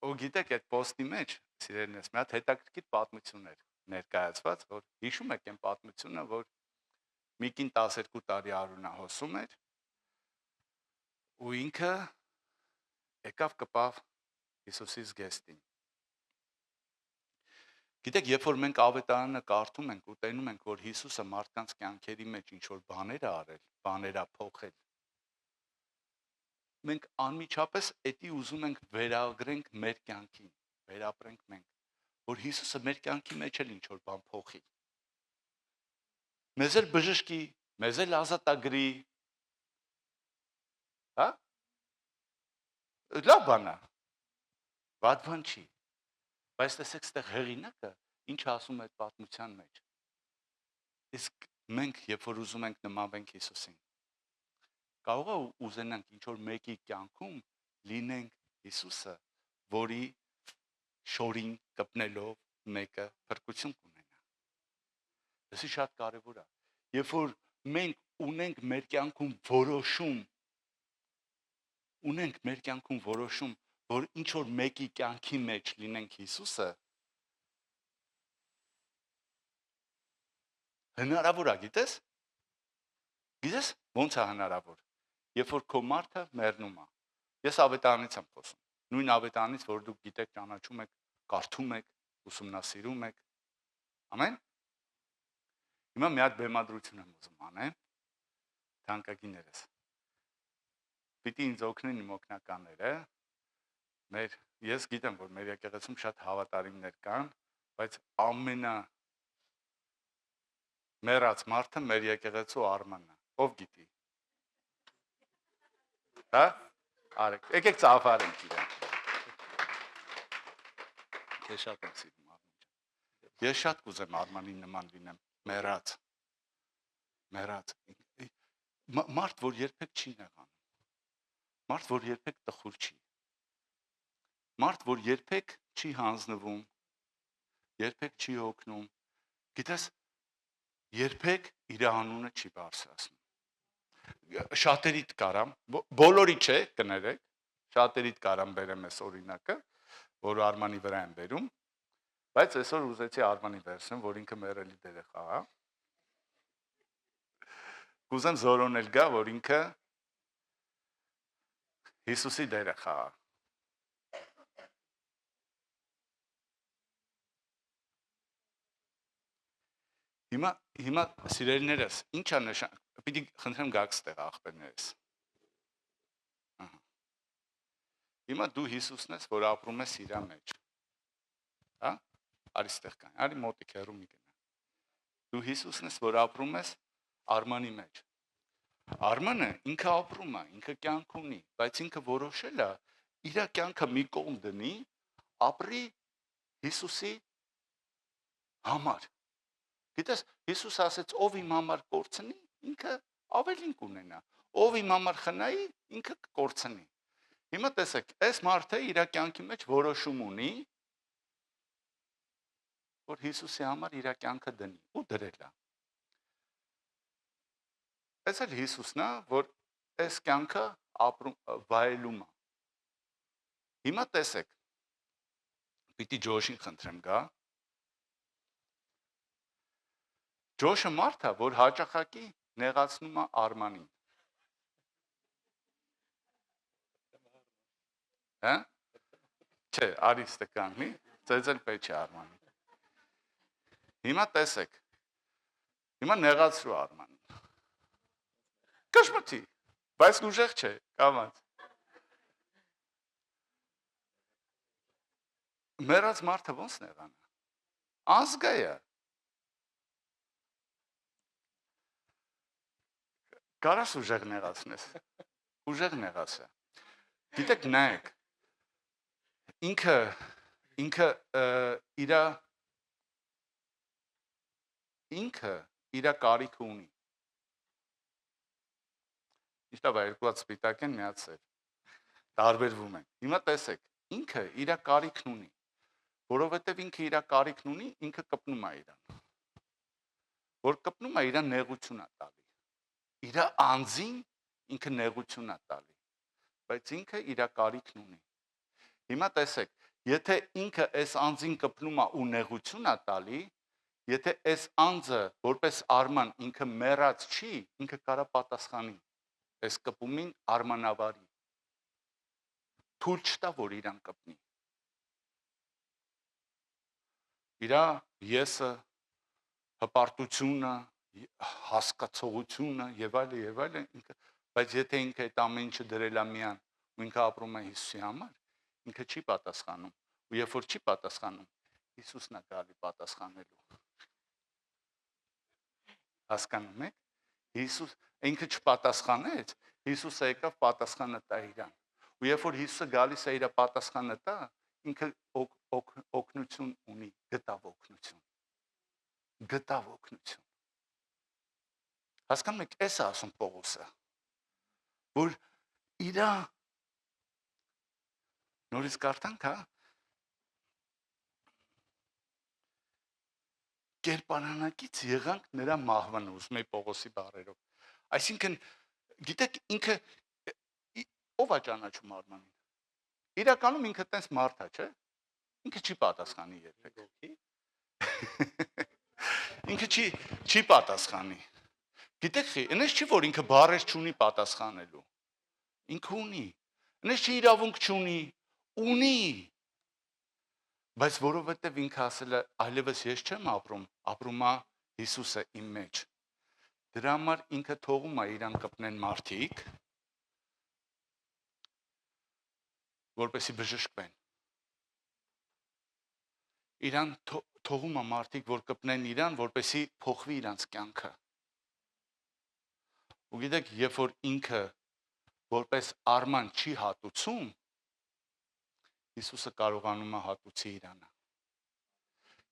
Ու գիտեք, այդ post-ի մեջ, սիրելիներս, մի հատ հետաքրքիր պատմություն էր ներկայացված, որ հիշում եք այն պատմությունը, որ մի կին 12 տարի արունահոսում էր ու ինքը եկավ կպավ Հիսուսի զգեստին։ Գիտեք, երբ որ մենք ավետարանը կարդում ենք ու տենում ենք, որ Հիսուսը մարդկանց կյանքերի մեջ ինչ որ բաներ ա արել, բաներ ա փոխել, մենք անմիջապես էդի ուզում ենք վերագրենք մեր կյանքին, վերապրենք մենք, որ Հիսուսը մեր կյանքի մեջ էլ ինչ որ բան փոխի։ Մեզ էլ բժշկի, մեզ էլ ազատագրի, հա? լավ բան է։ Վատ բան չի։ Բայց տեսեք, այստեղ հեղինակը ինչ ասում է այդ պատմության մեջ։ Իսկ մենք, երբ որ ուզում ենք նմանվենք Հիսուսին, կարող է ուզենանք ինչ որ մեկի կյանքում լինենք Հիսուսը, որի շորին կպնելով մեկը փրկություն կունենա։ Դա շատ կարևոր է։ Երբ որ մենք ունենք մեր կյանքում որոշում, որ ինչ որ մեկի կյանքի մեջ լինենք Հիսուսը, հնարավոր է, գիտես։ Գիտես ո՞նց է հնարավոր։ Երբ որ քո մարդը մեռնում է։ Ես ավետարանից եմ խոսում։ Նույն ավետարանից, որ դուք գիտեք, ճանաչում եք, կարդում եք, ուսումնասիրում եք։ Ամեն։ Հիմա մի հատ բեմադրություն եմ ուզում անեմ։ Թանկագիներս։ Պիտի ինձ օգնեն իմ օգնականները։ Ես գիտեմ, որ մեր եկեղեցում շատ հավատարիմներ կան, բայց ամենա մեռած մարդը մեր եկեղեցու Արմանն է։ Ով գիտի։ Հա? Արեք, եկեք ծափարենք իրեն։ Ես շատ եմ սիրում Արմանին։ Ես շատ կուզեմ Արմանին նման լինեմ, մեռած։ Մարդ, որ երբեք չի նեղանում։ Մարդ, որ երբեք տխուր չի։ Մարդ, որ երբեք չի հանձնվում, երբեք չի օգնում, գիտես, երբեք իր անունը չի բարձրացնում։ Շատերիդ կարամ, բոլորի չէ, կներեք, շատերիդ կարամ բերեմ այս օրինակը, որ Արմանի վրա եմ բերում, բայց այսօր ուզեցի Արմանի վերցնեմ, որ ինքը մեռելի դեր է խաղա։ Կուզեմ Զորոնել գա, որ ինքը Հիսուսի դեր է խաղա։ Հիմա սիրելիներս, ինչ է նշան, պիտի խնդրեմ գաք ստեղ աղբերներս։ Հիմա դու Հիսուսն ես, որ ապրում ես իրա մեջ։ Հա? Արի ստեղ կան, արի մոտիկ հեռու մի գնա։ Դու Հիսուսն ես, որ ապրում ես Արմանի մեջ։ Արմանը ինքը ապրում է, ինքը կյանք ունի, բայց ինքը որոշել է իր կյանքը մի կողմ դնի, ապրի Հիսուսի համար։ Գիտես, Հիսուս ասեց, ով իմ համար կորցնի, ինքը ավելին կունենա, ով իմ համար խնայի, ինքը կկորցնի։ Հիմա տեսեք, այս մարդը իր կյանքի մեջ որոշում ունի, որ Հիսուսի համար իր կյանքը դնի ու դրել է։ Այս էլ Հիսուսն է, որ այս կյանքը վայելում է։ Հիմա տեսեք, պիտի Ջոշին խնդրեմ գա։ Ջոշը մարդ է, որ հաճախակի նեղացնում է Արմանին։ Հա? Չէ, արի ստե կանգնի, ծեծել պետք է Արմանին։ Հիմա տեսեք, հիմա նեղացրու Արմանին։ Կշմթի, բայց ուժեղ չէ, կամած։ Մեռած մարդը ոնց նեղանա։ Ազգա է։ Կարաս ուժեղ նեղացնես։ Ուժեղ նեղացա։ Գիտեք, նայեք։ Ինքը իրա կարիքը ունի։ Իշտա բա երկու հատ սպիտակ են միացել։ Տարբերվում են։ Հիմա տեսեք, ինքը իրա կարիքն ունի։ Որովհետև ինքը իրա կարիքն ունի, ինքը կպնում է իրան։ Որ կպնում է իրան նեղություն է տալի։ Իրա անձին ինքը նեղություն է տալի։ Բայց ինքը իրա կարիքն ունի։ Հիմա տեսեք, եթե ինքը այս անձին կպնում է ու նեղություն է տալի, եթե այս անձը որպես Արման ինքը մեռած չի, ինքը կարա պատասխանի այս կպումին արմանավարի։ Թույլ չտա, որ իրան կպնի։ Իրա եսը, հպարտությունը, հասկացողությունը եւ այլն, բայց եթե ինքը այդ ամեն ինչը դրել է միան, ու ինքը ապրում է Հիսուսի համար, ինքը չի պատասխանում։ Ու երբ որ չի պատասխանում, Հիսուսն է գալի պատասխանելու։ Հասկանում եք։ Հիսուս ինքը չպատասխանեց, Հիսուսը եկավ պատասխանը տա իրան։ Ու երբ որ Հիսուսը գալիս է իր պատասխանը տա, ինքը օգնություն ունի, գտավ օգնություն։ Գտավ օգնություն։ Հասկանում եք, էս է ասում Պողոսը, որ իր նորից կարդանք, հա, կերպարանակից եղանք նրա մահվան, ուզում եի Պողոսի բառերով։ Այսինքն, գիտեք, ինքը ով է ճանաչում Արմանին։ Իրականում ինքը տես մարդ է, չէ՞։ Ինքը չի պատասխանի երբեք։ Ինքը չի պատասխանի։ Գիտեք, այնպես չի, որ ինքը բառեր չունի պատասխանելու։ Ինքը ունի։ Այնպես չի իրավունք չունի, ունի։ Բայց որովհետև ինքը ասել է, այլևս ես չեմ ապրում, ապրում է Հիսուսը իմ մեջ։ Դրա համար ինքը թողում է իրան կպնեն մարդիկ, որպեսի բժշկվեն։ Իրան թողում է մարդիկ, որ կպնեն իրան, որպեսի փոխվի իրանց կյանքը։ Ու գիտեք, երբ որ ինքը որպես Արման չի հատուցում, Հիսուսը կարողանում է հատուցի իրանը։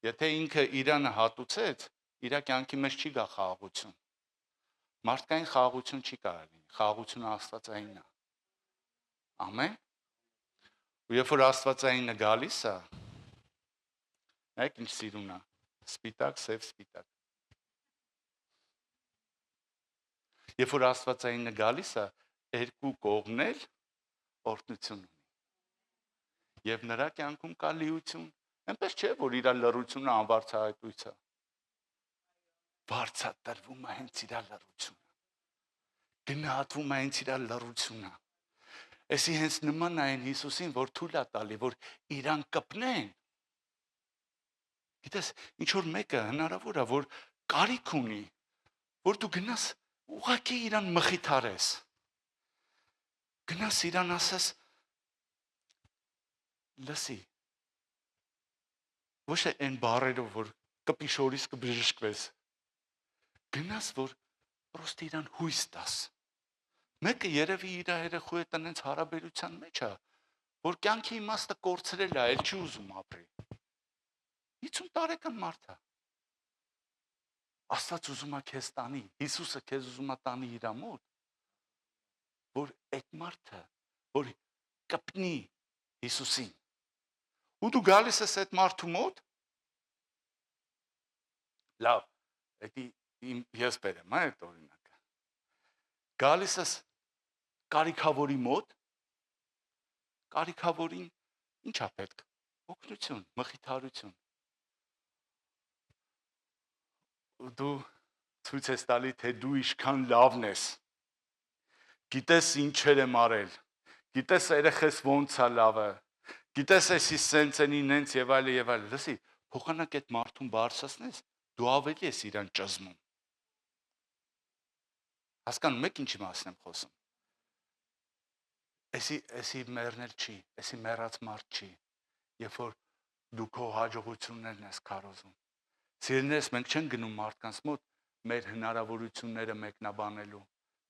Եթե ինքը իրանը հատուցեց, իր կյանքի մեջ չի գա խաղաղություն։ Մարդկային խաղաղություն չի կարող լինի, խաղաղությունը աստվածային է։ Ամեն։ Ու երբ որ աստվածայինը գալիս է, նայեք ինչ սիրուն է, սպիտակ, սև սպիտակ։ Երբ որ աստվածայինը գալիս է, երկու կողմն էլ օրհնություն ունի։ Եվ նրա կյանքում կա լիություն, այնպես չէ, որ իր լռությունը անբարձրահայտույց է։ Բարձրատրվում է հենց իր լռությունը։ Գնահատվում է հենց իր լռությունը։ Էսի հենց նման այն Հիսուսին, որ թույլ է տալի, որ իրան կպնեն։ Գիտես, ինչ որ մեկը հնարավոր է, որ կարիք ունի, որ դու գնաս ուղղակի իրան մխիթարես։ Գնաս իրան ասես, լսի, ոչ է այն բառերով, որ կպիշորիս կբժշկվես, գնաս, որ պրոստ իրան հույս տաս։ Մեկը երևի իր երեխու հետ այնց հարաբերության մեջ է, որ կյանքի իմաստը կորցրել է, էլ չի ուզում ապրի։ 50 տարեկան մարդ է։ Աստված ուզում է քեզ տանի, Հիսուսը քեզ ուզում է տանի իր մոտ, որ այդ մարդը, որ կպնի Հիսուսին։ Ու դու գալիս ես այդ մարդու մոտ, լավ, ես բերեմ այդ օրինակը, գալիս ես կարիքավորի մոտ, կարիքավորին ինչ է պետք, օգնություն, մխիթարություն, դու ցույց ես տալի, թե դու ինչքան լավն ես, գիտես ինչեր եմ արել, գիտես երեխես ոնց է լավը, գիտես էսի սենց ենի նենց եւ այլ, լսի, փոխանակ այդ մարդուն բարձրացնես, դու ավելի ես իրան ճզմում։ Հասկանում եք ինչի մասին եմ խոսում։ Էսի մեռնել չի, էսի մեռած մարդ չի, երբ որ դու քո հաջողություններն ես քարոզում։ Սիրելիներս, մենք չենք գնում մարդկանց մոտ մեր հնարավորությունները մեկնաբանելու։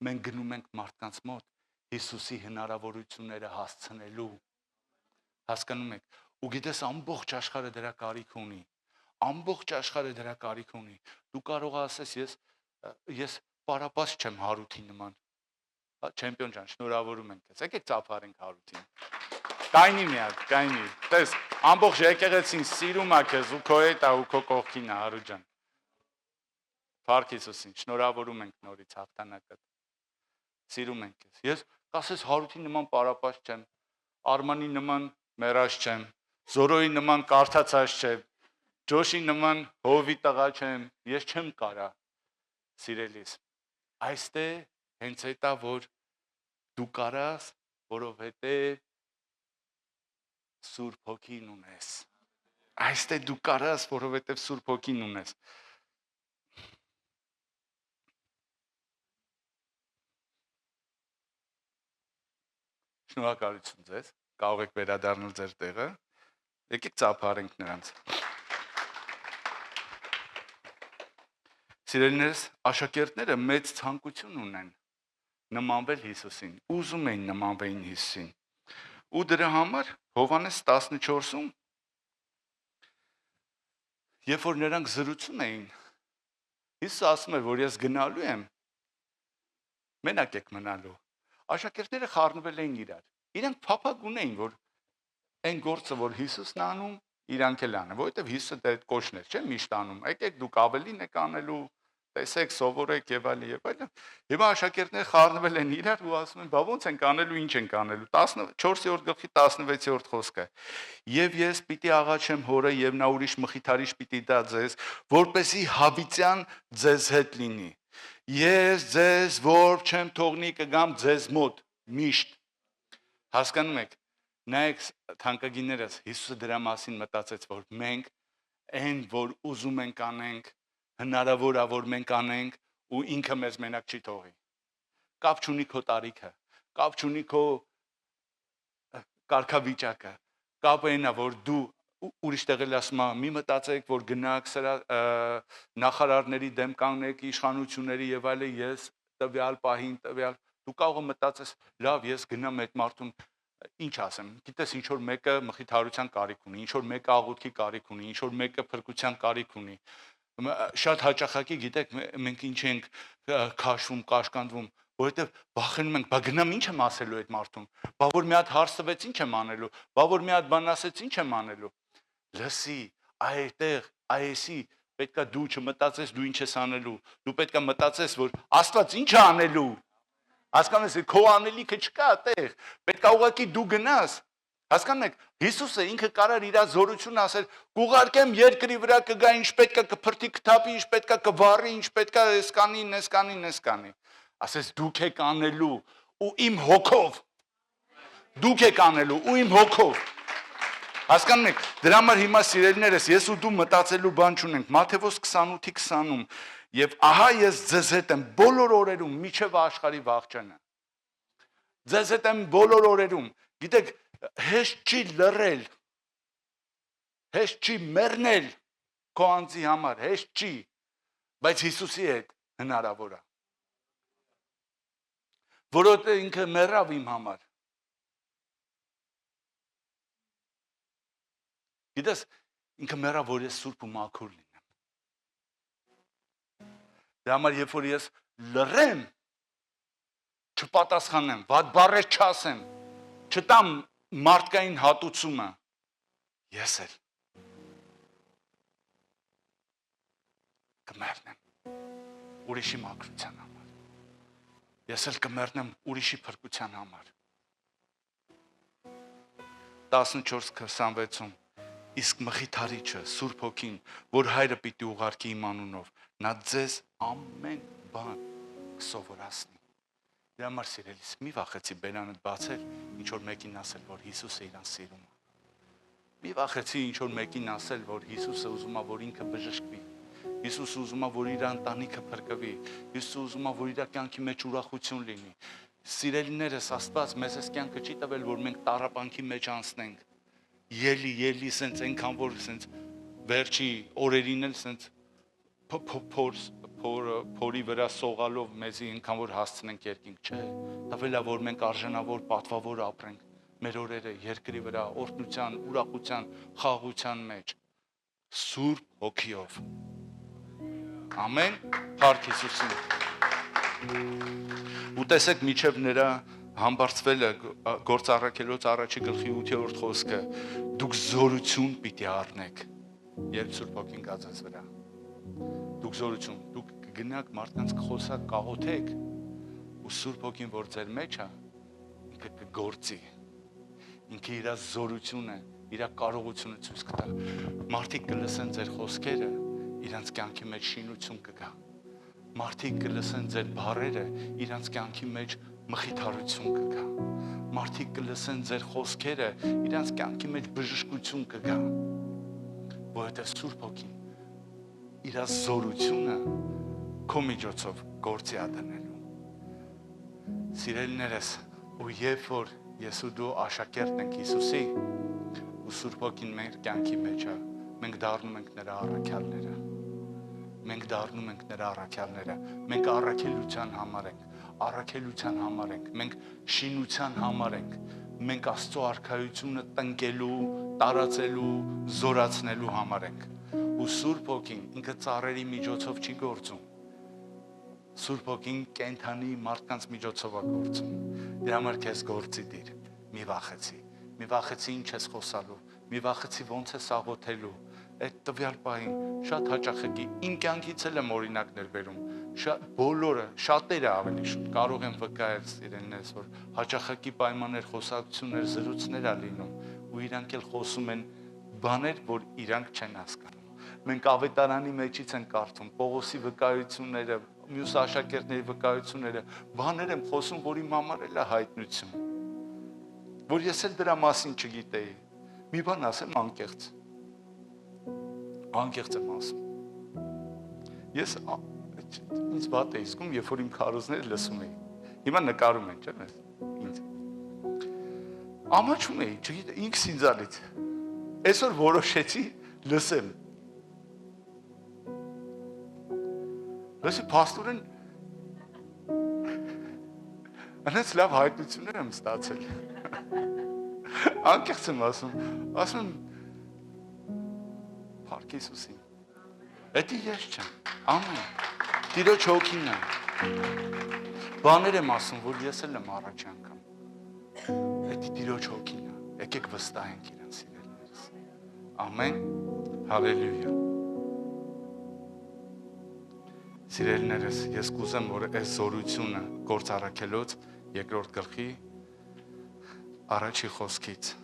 Մենք գնում ենք մարդկանց մոտ Հիսուսի հնարավորությունները հասցնելու։ Հասկանում եք։ Ու գիտես, ամբողջ աշխարհը դրա կարիք ունի։ Ամբողջ աշխարհը դրա կարիք ունի։ Դու կարող ասես, ես պարապած չեմ Հարութի նման։ Չեմպիոն ջան, շնորհավորում ենք քեզ։ Եկեք ծափարենք Հարութին։ Կայնի միակ, կայնի։ Տես, ամբողջ եկեղեցին սիրում է քեզ ու քո հետ է ու քո կողքին է Հարութ ջան։ Փառք Հիսուսին, շնորհավորում ենք նորից հաղթանակը։ Սիրում ենք քեզ։ Ես կասես Հարութի նման պարապած չեմ, Արմանի նման մեռած չեմ, Զորոյի նման կարդացած չեմ, Ջոշի նման հովի տղա չեմ, ես չեմ կարա, սիրելիս։ Այստեղ հենց այդ է, որ դու կարաս, որովհետև Սուրբ Հոգին ունես։ Այստեղ դու կարաս, որովհետև Սուրբ Հոգին ունես։ Շնորհակալություն ձեզ, կարող եք վերադառնալ ձեր տեղը, եկեք ծափարենք նրանց։ Սիրելիներս, աշակերտները մեծ ցանկություն ունեն նմանվել Հիսուսին, ուզում էին նմանվեին Հիսուսին։ Ու դրա համար Հովհաննես 14-ում երբ որ նրանք զրուցում էին, Հիսուսը ասում էր, որ ես գնալու եմ, մենակ եք մնալու։ Աշակերտները խառնվել էին իրար։ Իրանք փափագ ունեին, որ այն գործը, որ Հիսուսն անում, իրանք էլ անեն, որովհետև Հիսուսը դա այդ կոչն էր, չէ՞, միշտ անում։ Եկեք դուք ավելին եք անելու, տեսեք, սովորեք եւ այլն եւ այլն։ Հիմա աշակերտները խառնվել են իրար ու ասում են, բա ո՞նց ենք անելու, ինչ ենք անելու։ 14-րդ գլխի 16-րդ խոսքը։ Եվ ես պիտի աղաչեմ Հորը եւ նա ուրիշ մխիթարիչ պիտի տա ձեզ, որպեսի հավիտյան ձեզ հետ լինի։ Ես ձեզ որ չեմ թողնի կգամ ձեզ մոտ միշտ։ Հասկանում եք։ Նայեք թանկագիններս, Հիսուսը դրա մասին մտածեց, որ մենք այն որ ուզում ենք անենք, հնարավոր է որ մենք անենք ու ինքը մեզ մենակ չի թողի։ Կապ չունի քո տարիքը, կապ չունի քո կարգավիճակը, կապ այնա որ դու ուրիշ տեղել ասում եմ, մի մտածեք, որ գնաք սրա նախարարների դեմ կանգնեք, իշխանությունների եւ այլն, ես տվյալ պահին տվյալ դու կարող ես մտածես, լավ, ես գնամ այդ մարդուն ինչ ասեմ, գիտես ինչ որ մեկը մխիթարության կարիք ունի, ինչ որ մեկը աղոթքի կարիք ունի, ինչ որ մեկը փրկության կարիք ունի։ Շատ հաճախակի գիտեք մենք ինչ ենք քաշվում, կաշկանդվում, որովհետև վախենում ենք, բա գնամ ինչ եմ ասելու այդ մարդուն, բա որ մի հատ հարց տվեց ինչ եմ անելու, բա որ մի հատ բան ասեց ինչ եմ անելու։ Լսի, այդտեղ, այսի պետքա դու չմտածես դու ինչ ես անելու, դու պետքա մտածես որ Աստված ինչ է անելու։ Հասկանում եք, քո անելիքը չկա այդտեղ, պետք է ուղղակի դու գնաս։ Հասկանում եք, Հիսուսը ինքը կարար իր զորություն ասել, կուղարկեմ երկրի վրա կգա ինչ պետքա կփրթի կթափի, ինչ պետքա կվառի, ինչ պետքա էս կանի։ Ասես դուք եք անելու ու իմ հոգով։ Դուք եք անելու ու իմ հոգով։ Հասկանում եք, դրա համար հիմա սիրելիներս, ես ու դու մտածելու բան չունենք։ Մատթեոս 28:20-ում Եվ ահա ես ձեզ հետ եմ բոլոր օրերում միջև աշխարհի վաղճանը։ Ձեզ հետ եմ բոլոր օրերում։ Գիտեք, հեշտ չի լռել։ Հեշտ չի մեռնել քո անձի համար, հեշտ չի, բայց Հիսուսի հետ հնարավոր է։ Որովհետև ինքը մեռավ իմ համար։ Գիտես, ինքը մեռավ, որ ես սուրբ ու մաքուր լինեմ։ Դրա համար երբ որ ես լռեմ, չպատասխանեմ, վատ բառեր չասեմ, չտամ մարդկային հատուցումը, ես էլ կմեռնեմ ուրիշի մաքրության համար։ Ես էլ կմեռնեմ ուրիշի փրկության համար։ 14:26-ում Իսկ մխիթարիչը, Սուրբ Հոգին, որ Հայրը պիտի ուղարկի իմ անունով, նա ձեզ ամեն բան կսովորացնի։ Դրա համար սիրելիս, մի վախեցի բերանդ բացել, ինչ որ մեկին ասել, որ Հիսուսը իրան սիրում է։ Մի վախեցի ինչ որ մեկին ասել, որ Հիսուսը ուզում է, որ ինքը բժշկվի։ Հիսուսը ուզում է, որ իր ընտանիքը փրկվի։ Հիսուսը ուզում է, որ իր կյանքի մեջ ուրախություն լինի։ Սիրելիներս, Աստված մեզ այս կյանքը չի տվել, որ մենք տառապանքի մեջ անցնենք։ Ելի սենց այնքան որ սենց վերջի օրերին էլ սենց փորի վրա սողալով մեզի այնքան որ հասցնենք երկինք, չէ, տվել է որ մենք արժանավոր, պատվավոր ապրենք մեր օրերը երկրի վրա օրհնության, ուրախության, խաղաղության մեջ Սուրբ Հոգիով։ Ամեն, փառք Հիսուսին։ Ու տեսեք միջև նրա համբարձվել է գործառաքելոց առաջի գլխի 8-րդ խոսքը դուք զորություն պիտի առնեք երբ Սուրբ Հոգին կա ձեզ վրա դուք զորություն դուք կգնաք մարդկանց կխոսակ կաղոթեք ու Սուրբ Հոգին որ ձեր մեջ է ինքը կգործի ինքը իր զորությունը իր կարողությունը ցույց կտա մարդիկ կլսեն ձեր խոսքերը իրանց կյանքի մեջ շինություն կգա մարդիկ կլսեն ձեր բառերը իրանց կյանքի մեջ մխիթարություն կգա մարդիկ կլսեն ձեր խոսքերը իրանց կյանքի մեջ բժշկություն կգա որովհետև Սուրբ Հոգին իր զորությունը քո միջոցով գործի է դնելու սիրելիներս ու երբ որ ես ու դու աշակերտ ենք Հիսուսի ու Սուրբ Հոգին մեր կյանքի մեջ է մենք դառնում ենք նրա առաքյալները մենք դառնում ենք նրա առաքյալները մենք առաքելության համար ենք առաքելության համար ենք, մենք շինության համար ենք, մենք Աստծո արքայությունը տնկելու, տարածելու, զորացնելու համար ենք։ Ու Սուրբ Հոգին ինքը ծառերի միջոցով չի գործում։ Սուրբ Հոգին կենթանի մարդկանց միջոցով է գործում։ Դրա համար քեզ գործի դիր։ Մի վախեցի։ Մի վախեցի ինչ ես խոսալու։ Մի վախեցի ոնց ես աղոթելու։ Այդ տվյալ պահին շատ հաճախակի իմ կյանքից էլ եմ օրինակներ բերում։ Բոլորը, շատերը ավելի շուտ կարող են վկայել իրենից, որ հաճախակի պայմաններ, խոսակցություններ, զրույցներ ա լինում, ու իրանք էլ խոսում են բաներ, որ իրանք չեն հասկանում։ Մենք ավետարանի մեջից են կարդում Պողոսի վկայությունները, մյուս աշակերտների վկայությունները, բաներ եմ խոսում, որ իմ համար էլ է հայտնություն, որ ես էլ դրա մասին չգիտեի։ Մի բան ասեմ անկեղծ եմ ասում։ Ես ինձ վատ էի զգում, երբ որ իմ քարոզները լսում էի։ Հիմա նկարում են, չէ՞, ինձ։ Ամաչում էի, չգիտեմ, ինքս ինձանից։ Այսօր որոշեցի լսեմ։ Լսի, փաստորեն անց լավ հայտնություններ եմ ստացել։ Անկեղծ եմ ասում Փառք Հիսուսին։ Դա ես չեմ։ Ամեն։ Տիրոջ հոգին է։ Բաներ եմ ասում, որ ես էլ եմ առաջ անգամ։ Դա Տիրոջ հոգին է։ Եկեք վստահենք իրեն սիրելիներս։ Ամեն։ Հալելույա։ Սիրելիներս, ես կուզեմ, որ այս զորությունը Գործ առաքելոց 2-րդ գլխի առաջի խոսքից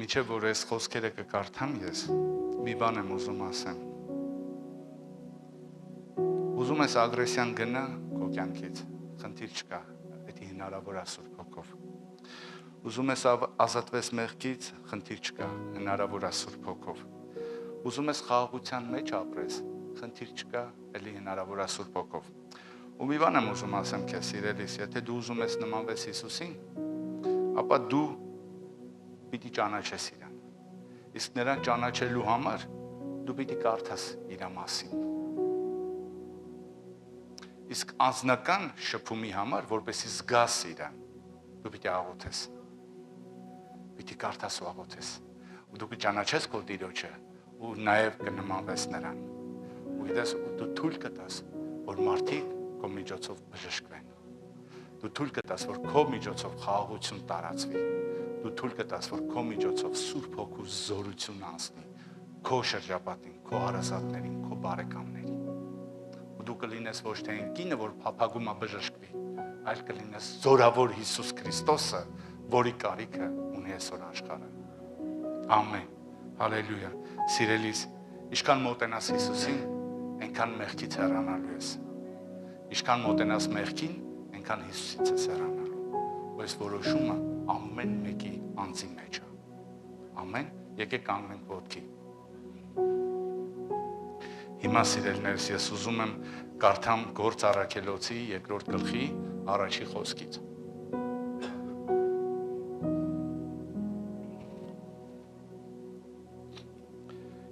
Միջև որ այս խոսքերը կկարդամ ես, մի բան եմ ուզում ասեմ։ Ուզում ես ագրեսիան գնա քո կյանքից, խնդիր չկա, դա հնարավոր է Սուրբ Հոգով։ Ուզում ես ազատվես մեղքից, խնդիր չկա, հնարավոր է Սուրբ Հոգով։ Ուզում ես խաղաղության մեջ ապրես, խնդիր չկա, էլի հնարավոր է Սուրբ Հոգով։ Ու մի բան եմ ուզում ասեմ քեզ, սիրելիս, եթե դու ուզում ես նմանվես Հիսուսին, ապա դու պիտի ճանաչես իրան։ Իսկ նրան ճանաչելու համար դու պիտի կարդաս իր մասին։ Իսկ անձնական շփումի համար, որպեսզի զգաս իրան, դու պիտի աղոթես։ Պիտի կարդաս ու աղոթես։ Ու դու կճանաչես քո Տիրոջը ու նաև կնմանվես նրան։ Ու գիտես, դու թույլ կտաս, որ մարդիկ քո միջոցով բժշկվեն։ Դու թույլ կտաս, որ քո միջոցով խաղաղություն տարածվի։ Դու թույլ կտաս, որ քո միջոցով Սուրբ Հոգու զորություն անցնի քո շրջապատին, քո հարազատներին, քո բարեկամներին։ Ու դու կլինես ոչ թե կինը, որ փափագում է բժշկվի, այլ կլինես զորավոր Հիսուս Քրիստոսը, որի կարիքը ունի այսօր աշխարհը։ Ամեն։ Հալելույա։ Սիրելիս, ինչքան մոտենաս Հիսուսին, այնքան մեղքից հեռանալու ես։ Ինչքան մոտենաս մեղքին, այնքան Հիսուսից ես հեռանալու։ Ու այս որոշումը ամեն մեկի անձի մեջ է։ Ամեն։ Եկեք կանգնենք ոտքի։ Հիմա սիրելիներս, ես ուզում եմ կարդամ Գործ առաքելոցի 2-րդ գլխի առաջի խոսքից։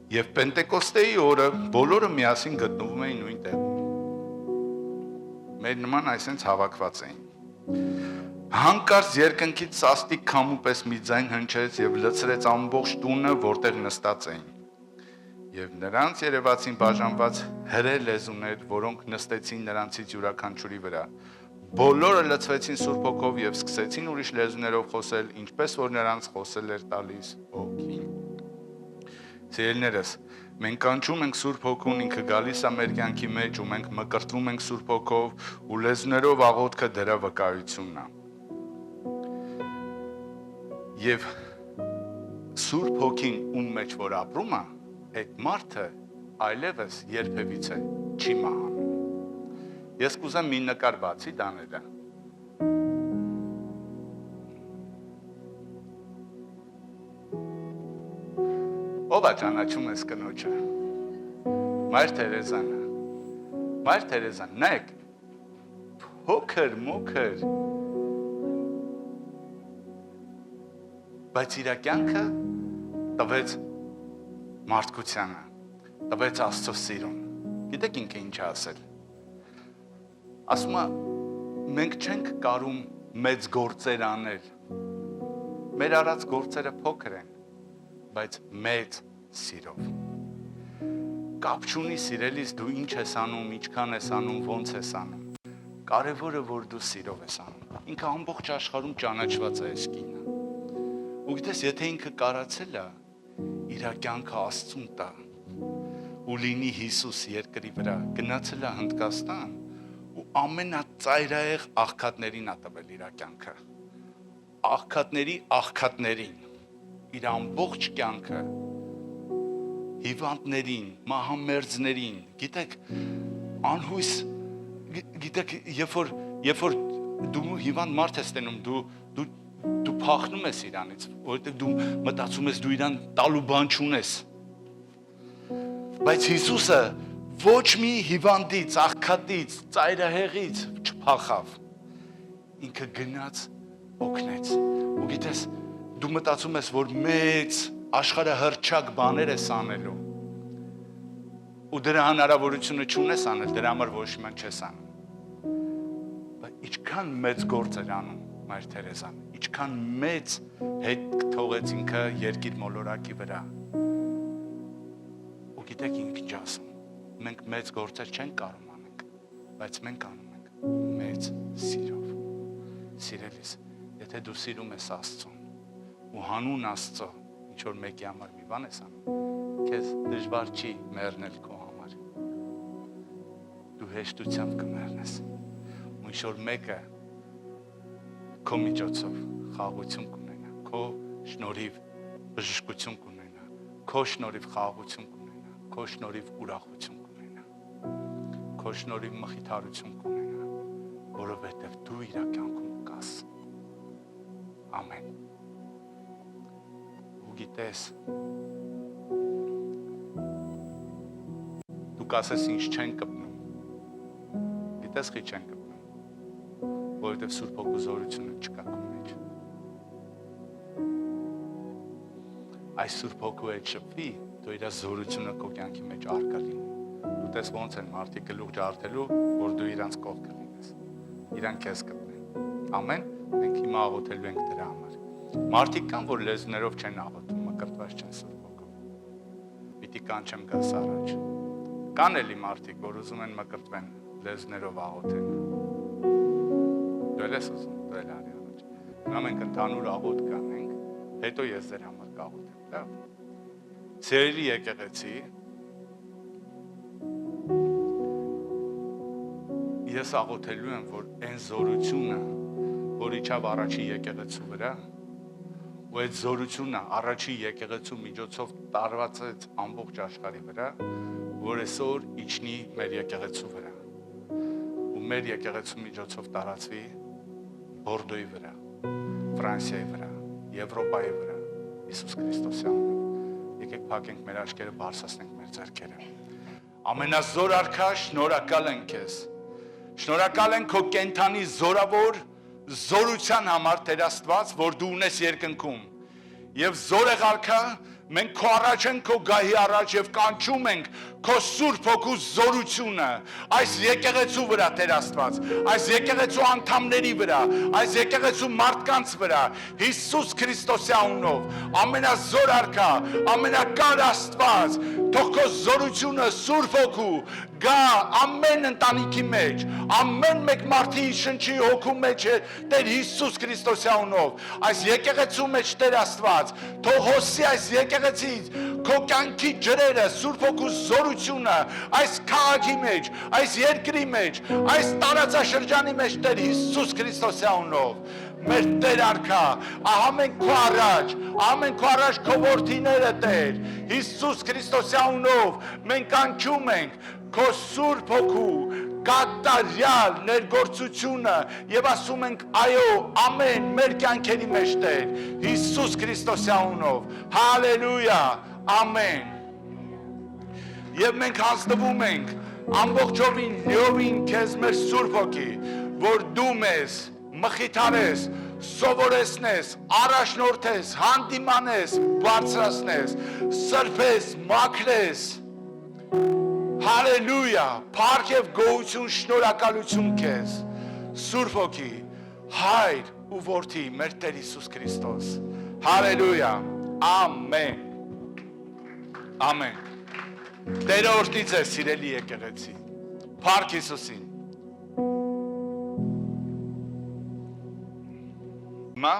Եվ Պենտեկոստեի օրը բոլորը միասին գտնվում էին նույն տեղում։ Մեր նման այսենց հավաքված էին։ Հանկարծ երկնքից սաստիկ քամու պես մի ձայն հնչեց եւ լցրեց ամբողջ տունը, որտեղ նստած էին։ Եվ նրանց երևացին բաժանված հրե լեզուներ, որոնք նստեցին նրանցից յուրաքանչյուրի վրա։ Բոլորը լցվեցին Սուրբ Հոգով եւ սկսեցին ուրիշ լեզուներով խոսել, ինչպես որ նրանց խոսել էր տալիս Հոգին։ Սիրելիներս, մենք կանչում ենք Սուրբ Հոգուն, ինքը գալիս է մեր կյանքի մեջ ու մենք մկրտվում ենք Սուրբ Հոգով ու լեզուներով աղոթքը դրա վկայությունն է։ Եվ Սուրբ Հոգին ում մեջ որ ապրում է, այդ մարդը այլևս երբևիցե չի մահանում։ Ես կուզեմ մի նկար բացի դանելը։ Ով է ճանաչում ես կնոջը։ Մայր Թերեզանը։ Մայր Թերեզան, նայեք, փոքր, մոքր, բայց իր կյանքը տվեց մարդկությանը, տվեց Աստծո սիրուն, Գիտեք ինքը ինչ ասել։ Ասում է մենք չենք կարում մեծ գործեր անել։ Մեր արած գործերը փոքր են, բայց մեծ սիրով։ Կապ չունի սիրելիս դու ինչ ես անում, ինչքան ես անում, ոնց ես անում։ Կարևորը որ դու սիրով ես անում։ Ինքը ամբողջ աշխարհում ճանաչված է այս կինը։ Ու գիտես, եթե ինքը կարացել է իր կյանքը Աստծուն տա ու լինի Հիսուս երկրի վրա, գնացել է Հնդկաստան ու ամենածայրահեղ աղքատներին ա տվել իր կյանքը։ Աղքատների աղքատներին իր ամբողջ կյանքը հիվանդներին, մահամերձներին, գիտեք, անհույս, գիտեք, երբ որ դու հիվանդ մարդ ես տենում, դու փախնում ես իրանից, որովհետև դու մտածում ես դու իրան տալու բան չունես։ Բայց Հիսուսը ոչ մի հիվանդից, աղքատից, ծայրահեղից չփախավ։ Ինքը գնաց, օգնեց։ Ու գիտես, դու մտածում ես, որ մեծ աշխարհահռչակ բաներ ես անելու։ Ու դրա հնարավորությունը չունես անել, դրա համար ոչ մի բան չես անում։ Բայց ինչքան մեծ գործ էր անում Մայր Թերեզան, ինչքան մեծ հետ թողեց ինքը երկիր մոլորակի վրա։ Ու գիտեք ինչ ասում, մենք մեծ գործեր չենք կարող անենք, բայց մենք անում ենք մեծ սիրով։ Սիրելիս, եթե դու սիրում ես Աստծուն ու հանուն Աստծո ինչ որ մեկի համար մի բան ես անում, քեզ դժվար չի մեռնել քո համար։ Դու հեշտությամբ կմեռնես։ Ու ինչ որ մեկը քո միջոցով խաղաղություն կունենա, քո շնորհիվ բժշկություն կունենա, քո շնորհիվ խաղաղություն կունենա, քո շնորհիվ ուրախություն կունենա, քո շնորհիվ մխիթարություն կունենա, որովհետև դու իր կյանքում կաս։ Ամեն։ Ու գիտես, դու կասես ինչ չեն կպնում։ Գիտես խի չեն կպնում։ Որովհետև Սուրբ Հոգու զորությունը չկա քո մեջ։ Այս Սուրբ Հոգու հետ շփվի, դու իր զորությունը քո կյանքի մեջ առկա լինի։ Դու տես ոնց են մարդիկ գլուխ ջարդելու, որ դու իրանց կողքը լինես։ Իրանք քեզ կպնեն։ Ամեն։ Մենք հիմա աղոթելու ենք դրա համար։ Մարդիկ կան, որ լեզուներով չեն աղոթում, մկրտված չեն Սուրբ Հոգով։ Պիտի կանչեմ գաս առաջ։ Կան էլի մարդիկ, որ ուզում են մկրտվեն, լեզուներով աղոթեն։ Դու ես ուզում, դու էլ արի առաջ։ Հիմա մենք ընդհանուր աղոթ կանենք, հետո ես ձեր համար կաղոթեմ, լավ։ Սիրելի եկեղեցի, ես աղոթելու եմ, որ այն զորությունը, որ իջավ առաջի եկեղեցու վրա, ու այդ զորությունը առաջի եկեղեցու միջոցով տարվածեց ամբողջ աշխարհի վրա, որ այսօր իջնի մեր եկեղեցու վրա, ու մեր եկեղեցու միջոցով տարածվի Բորդոյի վրա, Ֆրանսիայի վրա, Եվրոպայի վրա, Հիսուս Քրիստոսի անունով։ Եկեք փակենք մեր աչքերը, բարձրացնենք մեր ձեռքերը։ Ամենազոր Արքա, շնորհակալ ենք քեզ։ Շնորհակալ ենք քո կենթանի զորավոր զորության համար, Տեր Աստված, որ դու ունես երկնքում։ Եվ զորեղ Արքա, մենք քո առաջ ենք, քո գահի առաջ եւ կանչում ենք քո Սուրբ Հոգու զորությունը այս եկեղեցու վրա, Տեր Աստված, այս եկեղեցու անդամների վրա, այս եկեղեցու մարդկանց վրա, Հիսուս Քրիստոսի անունով, ամենազոր Արքա, ամենակար Աստված, թող քո զորությունը Սուրբ Հոգու գա ամեն ընտանիքի մեջ, ամեն մեկ մարդի շնչի հոգու մեջ է Տեր Հիսուս Քրիստոսի անունով, այս եկեղեցու մեջ, Տեր Աստված, թող հոսի այս եկեղեցից քո կյանքի ջրերը, Սուրբ Հոգու զորությունը այս քաղաքի մեջ, այս երկրի մեջ, այս տարածաշրջանի մեջ, Տեր Հիսուս Քրիստոսի անունով, մեր Տեր Արքա, ահա մենք քո առաջ քո որդիները, Տեր Հիսուս Քրիստոսի անունով, մենք կանչում ենք քո Սուրբ Հոգու կատարյալ ներգործությունը եւ ասում ենք այո, ամեն մեր կյանքերի մեջ, Տեր Հիսուս Քրիստոսի անունով, հալելույա, ամեն։ Եվ մենք հանձնվում ենք ամբողջովին լիովին քեզ մեր Սուրբ Հոգի, որ դու մեզ մխիթարես, սովորեցնես, առաջնորդես, հանդիմանես, բարձրացնես, սրբես, մաքրես, Հալելույա, փառք եւ գոհություն, շնորհակալություն քեզ։ Սուրբ Հոգի, Հայր ու Որդի, մեր Տեր Հիսուս Քրիստոս։ Հալելույա։ Ամեն։ Ամեն։ Տերը օրհնի ձեզ, սիրելի եկեղեցի։ Փառք Հիսուսին։ Հիմա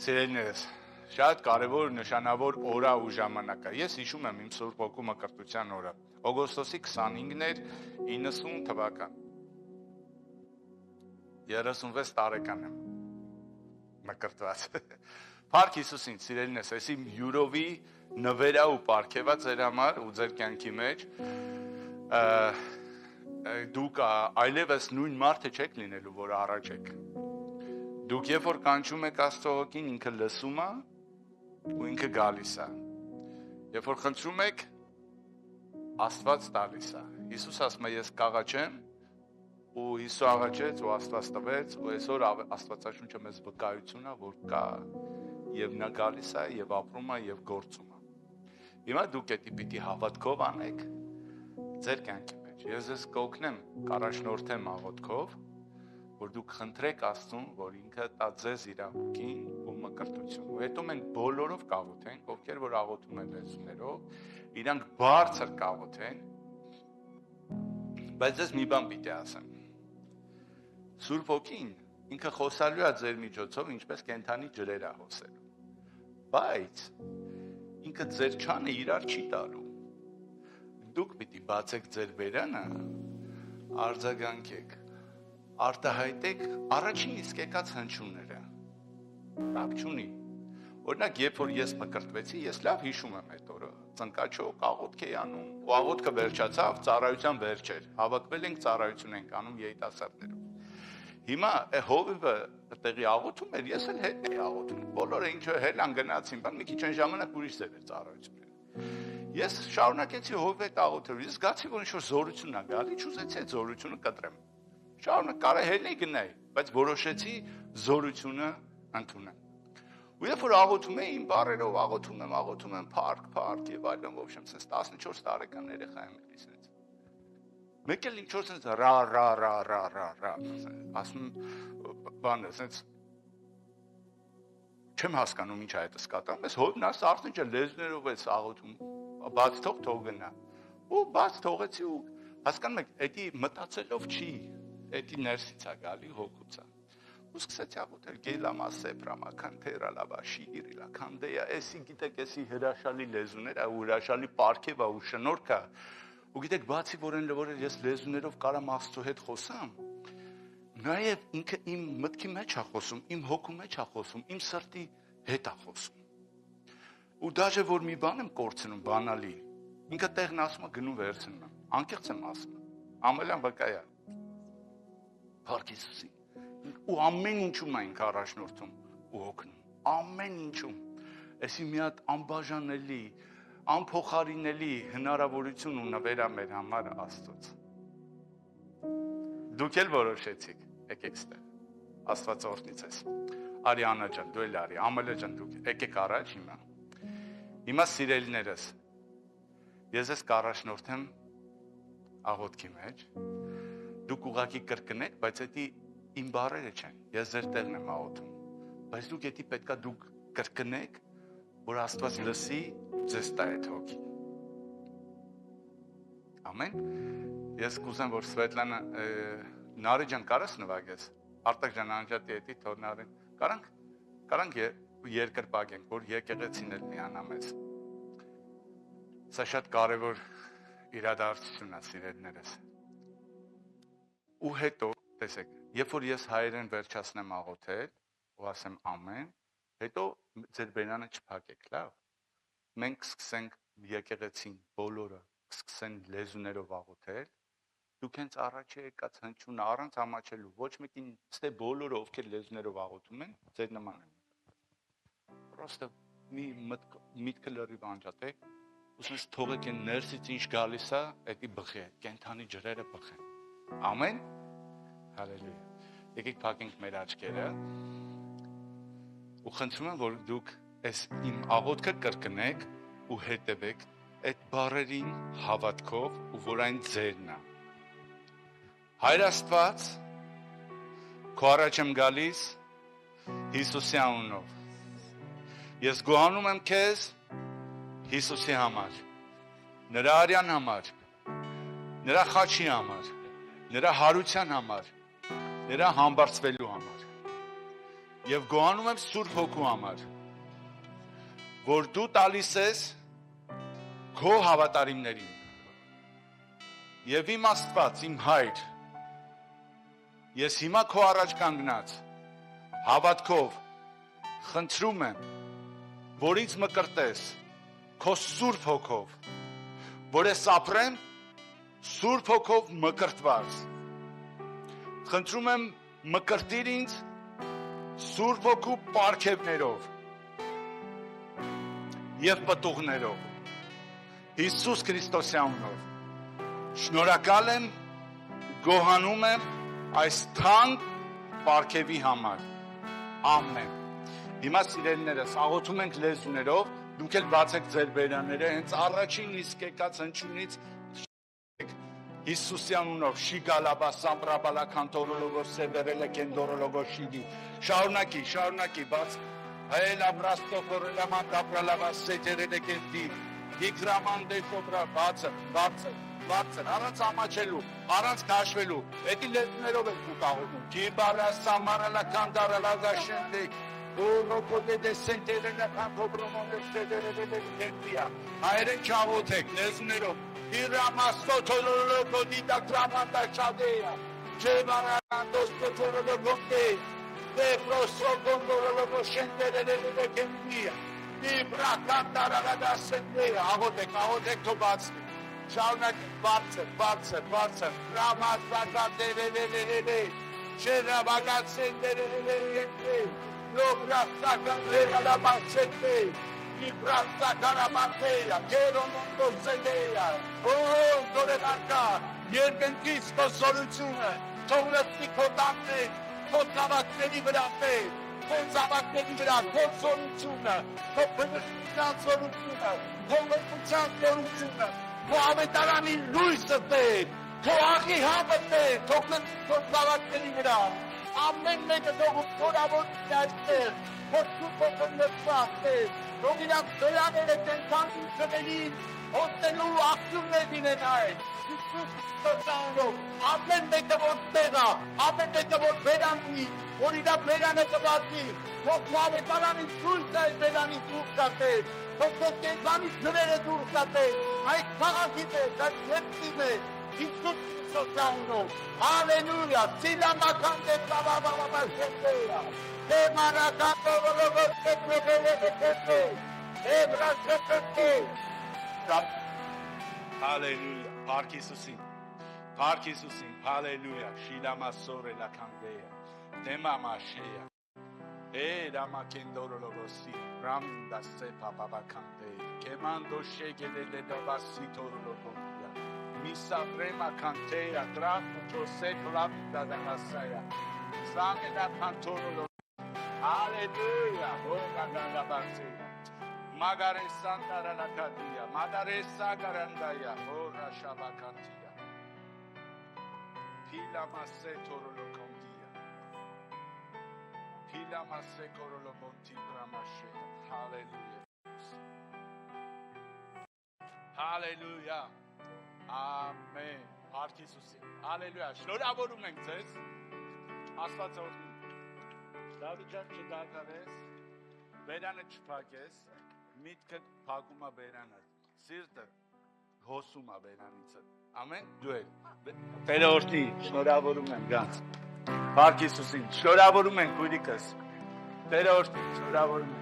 սիրելիներս, շատ կարևոր նշանավոր օր ու ժամանակ է։ Ես հիշում եմ իմ Սուրբ Հոգու մկրտության օրը։ Օգոստոսի 25-ն էր 90 թվական։ 36 տարեկան եմ մկրտված։ Փառք Հիսուսին, սիրելիներս, ես իմ յուրովի նվերա ու պարգևա ձեր համար ու ձեր կյանքի մեջ դուք այլևս նույն մարդը չեք լինելու, որ առաջ եք։ Դուք երբ որ կանչում եք Աստծո Հոգին, ինքը լսում է ու ինքը գալիս է։ Երբ որ խնդրում եք, Աստված տալիս է։ Հիսուս ասում է, ես կաղաչեմ, ու Հիսուս աղաչեց ու Աստված տվեց, ու այսօր Աստվածաշունչը մեզ վկայություն է, որ կա եւ նա գալիս է եւ ապրում է եւ գործում է։ Հիմա դուք դա պիտի հավատքով անեք ձեր կյանքի մեջ։ Ես ձեզ կօգնեմ, կառաջնորդեմ աղոթքով, որ դուք խնդրեք Աստծուն, որ ինքը տա ձեզ իրավունքին ու մկրտություն։ Ու հետո մենք բոլորով կաղոթենք, ովքեր որ աղոթում են լեզուներով, իրանք բարձր կաղոթեն։ Բայց ես մի բան պիտի ասեմ։ Սուրբ Հոգին ինքը խոսալու է ձեր միջոցով, ինչպես կենդանի ջրեր է հոսելու։ Բայց ինքը ձեր չանը իրար չի տալու։ Դուք պիտի բացեք ձեր բերանը, արձագանքեք, արտահայտեք առաջին իսկ եկած հնչյունները։ Կապ չունի։ Օրինակ, երբ որ ես մկրտվեցի, ես լավ հիշում եմ այդ օրը։ Ծնկաչոք աղոթք էի անում, ու աղոթքը վերջացավ, ծառայության վերջ էր։ Հավաքվել ենք, ծառայություն ենք անում երիտասարդներով։ Հիմա հովիվը տեղի աղոթում էր, ես էլ հետ էի աղոթում։ Բոլորը ինչ հելան գնացին, բան մի քիչ այն ժամանակ ուրիշ ձև էր ծառայությունները։ Ես շարունակեցի հովիվ այդ աղոթել, ես զգացի, որ ինչ-որ զորություն է գալի, չուզեցի այդ զորությունը կտրեմ։ Շարունակ կարա հելնեի գնայի, բայց որոշեցի զորությունը ընդունեմ։ Ու երբ որ աղոթում էի, իմ բառերով աղոթում եմ, փառք եւ այլն, ոչ եմ, sense 14 տարեկան երեխա եմ էլի sense։ Մեկ էլ ինչ-որ sense ռա, ասում բանը sense չեմ հասկանում ինչ է այդ սկատան, ես հովն ասա արդեն չէ լեզուներով էս աղոթում, բաց թող գնա։ Ու բաց թողեցի ու հասկանում եք, էդի մտածելով չի, էդի ներսից է գալի հոգուց է։ Ու սկսեցի աղոթել գելամա սեպրամա քանթերա լաբա շիրիլա քանդեյա էսի գիտեք էսի հրաշալի լեզուներ ու հրաշալի պարգև ու շնորհք է ու գիտեք բացի որ ես լեզուներով կարամ Աստծո հետ խոսամ նաև ինքը իմ մտքի մեջ է խոսում իմ հոգու մեջ է խոսում իմ սրտի հետ է խոսում ու դաժե որ մի բան եմ կորցնում բանալի ինքը տեղն ասում է գնում վերցնում եմ անկեղծ եմ ասում ամենան վկայա Փառք Հիսուսի ու ամեն ինչում ենք առաջնորդում ու օգնում ամեն ինչում էսի մի հատ անբաժանելի անփոխարինելի հնարավորություն ու նվերա մեր համար Աստծոց դուք էլ որոշեցիք եկեք ստեղ Աստված օրհնի ձեզ Արիանա ջան դու էլ արի Ամելա ջան դուք եկեք առաջ հիմա սիրելիներս ես ես կառաջնորդեմ աղոթքի մեջ դուք ուղակի կրկնեք բայց դա իմ բառերը չեն, ես ձեր տեղն եմ աղոթում, բայց դուք էդի պետքա դուք կրկնեք, որ Աստված լսի ձեզ տա այդ հոգին։ Ամեն։ Ես կուզեմ, որ Սվետլանա Նարի ջան կարաս նվագես, Արտակ ջան անջատի էդի թող Նարին, կարանք երկրպագենք, որ եկեղեցին էլ միանա մեզ։ Սա շատ կարևոր իրադարձություն է, սիրելիներս։ Ու հետո, տեսեք, երբ որ ես հայերեն վերջացնեմ աղոթել, ու ասեմ ամեն, հետո ձեր բերանը չփակեք, լավ։ Մենք սկսենք եկեղեցին բոլորը սկսեն լեզուներով աղոթել, դուք հենց առաջ եկած հնչյունը առանց ամաչելու, ոչ մեկին ստե բոլորը ովքեր լեզուներով աղոթում են, ձեր նման են։ Պրոստը մի միտքը լրիվ անջատեք, ու sense թողեք այն ներսից ինչ գալիս է, դա բխի, կենթանի ջրերը բխեն։ Ամեն։ Հալելույա։ Եկեք փակենք մեր աչքերը ու խնդրում եմ, որ դուք այս իմ աղոթքը կրկնեք ու հետևեք այդ բառերին հավատքով ու որ այն ձերն է։ Հայր Աստված, քո առաջ եմ գալիս Հիսուսի անունով։ Ես գոհանում եմ քեզ Հիսուսի համար, նրա արյան համար, նրա խաչի համար, նրա հարության համար, նրա համբարձվելու համար։ Եվ գոհանում եմ Սուրբ Հոգու համար, որ դու տալիս ես քո հավատարիմներին։ Եվ իմ Աստված, իմ Հայր, ես հիմա քո առաջ կանգնած, հավատքով, խնդրում եմ, որ ինձ մկրտես քո Սուրբ Հոգով, որ ես ապրեմ Սուրբ Հոգով մկրտված։ Խնդրում եմ մկրտիր ինձ Սուրբ Հոգու պարգևներով և պտուղներով, Հիսուս Քրիստոսի անունով։ Շնորհակալ եմ, գոհանում եմ այս թանկ պարգևի համար։ Ամեն։ Հիմա սիրելիներս, աղոթում ենք լեզուներով, դուք էլ բացեք ձեր բերանները, հենց առաջին իսկ եկած հնչյունից Հիսուսի անունով, շիգալաբա սամպրաբալա կանտորոլոգո սեբերելը կենդորոլոգո շիգի։ Շարունակի, բաց Հայել աբրաստո կորելաման դապրալավա սեջերել է կենդի, իգրաման դեշոբրա, բարձր, առանց ամաչելու, առանց կաշվելու, էտի լեզուներով եք դուք աղոթում, կիբարա սամարալա կանդարալա գաշենտեք, Ռոկոդե դե սենտերելա կանտոբրոմոն դեշտերելել է կենդիա, հայերեն չաղոթեք, լեզուներով, իրամաստո թոլոլոգո դիտա կրամանդա չադեյա, չեբարանանդոս կոթորոլոգոկե, de prosocondolo scenderele che mia di bracandara da sendere աղոթեք թո բացվի շարունակ բարձր ռամազա դերելելելե շերաբագացենդերելելե լոբրասա կանելա բացեթե di braccia caramatera che non sedea դորենակա երկնքից սoluzione թողնեցի քո տաննե քո ծավակների վրա մեր, քո ծավակների վրա, քո սորությունը, քո բնության սորությունը, քո մտության սորությունը, քո ավետարանի լույսը տեր, քո աղի համը տեր, թողնեցի քո ծավակների վրա, ամեն մեկը թող ուսորավորություն այստեղ, քո սուրբ օգնեցված տեր, թող իրանք դրաները կենցան ուժներին, հոսելու աղջումներ դինեն այդ, ամեն մեկը որ տեղա, ամեն մեկը որ բերանի, որ իրա բերանը կբացի, որ ավետարանի սույրս է բերանի դուր կատեր, որ կենցանի ձրերը դուր կատեր, այդ քաղաքից է, այդ երկրին է, Հիսուս Քրիստոս անունով, հալելույա, սիլամական դե ծավաբաբաբա շետերա, դե մարակատովոլովոր շետեվելևետեթե, դե վրաշետեթե, Hallelujah. Park Jesusin. Hallelujah. Shilama sore la candeia. Tema mashea. Rama kendoro logosi. Ram da sepa baba candeia. Kemando shegele de basito logosia. Misa prema canteia. Trafu jose lavida da masaya. Same da cantoro. Hallelujah. Oh la basea. Magare Santara Nakadia, Magare Sagarandaya, Ora Shabakantia, Pila Masetorolo Condia, Pila Masecorolo Monti Bramashe. Hallelujah. Amen. Park Jesusi. Hallelujah. Շնորհավորում ենք ձեզ։ Աստված օրհնի։ Դավիթ չդադարես, բերանը չփակես։ Միտքը փակում է բերանը, սիրտը հոսում է բերանից։ Ամեն դու էլ։ Տերը օրհնի, շնորհավորում եմ գանց։ Փառք Հիսուսին, շնորհավորում ենք քույրիկս։ Տերը օրհնի, շնորհավորում եմ։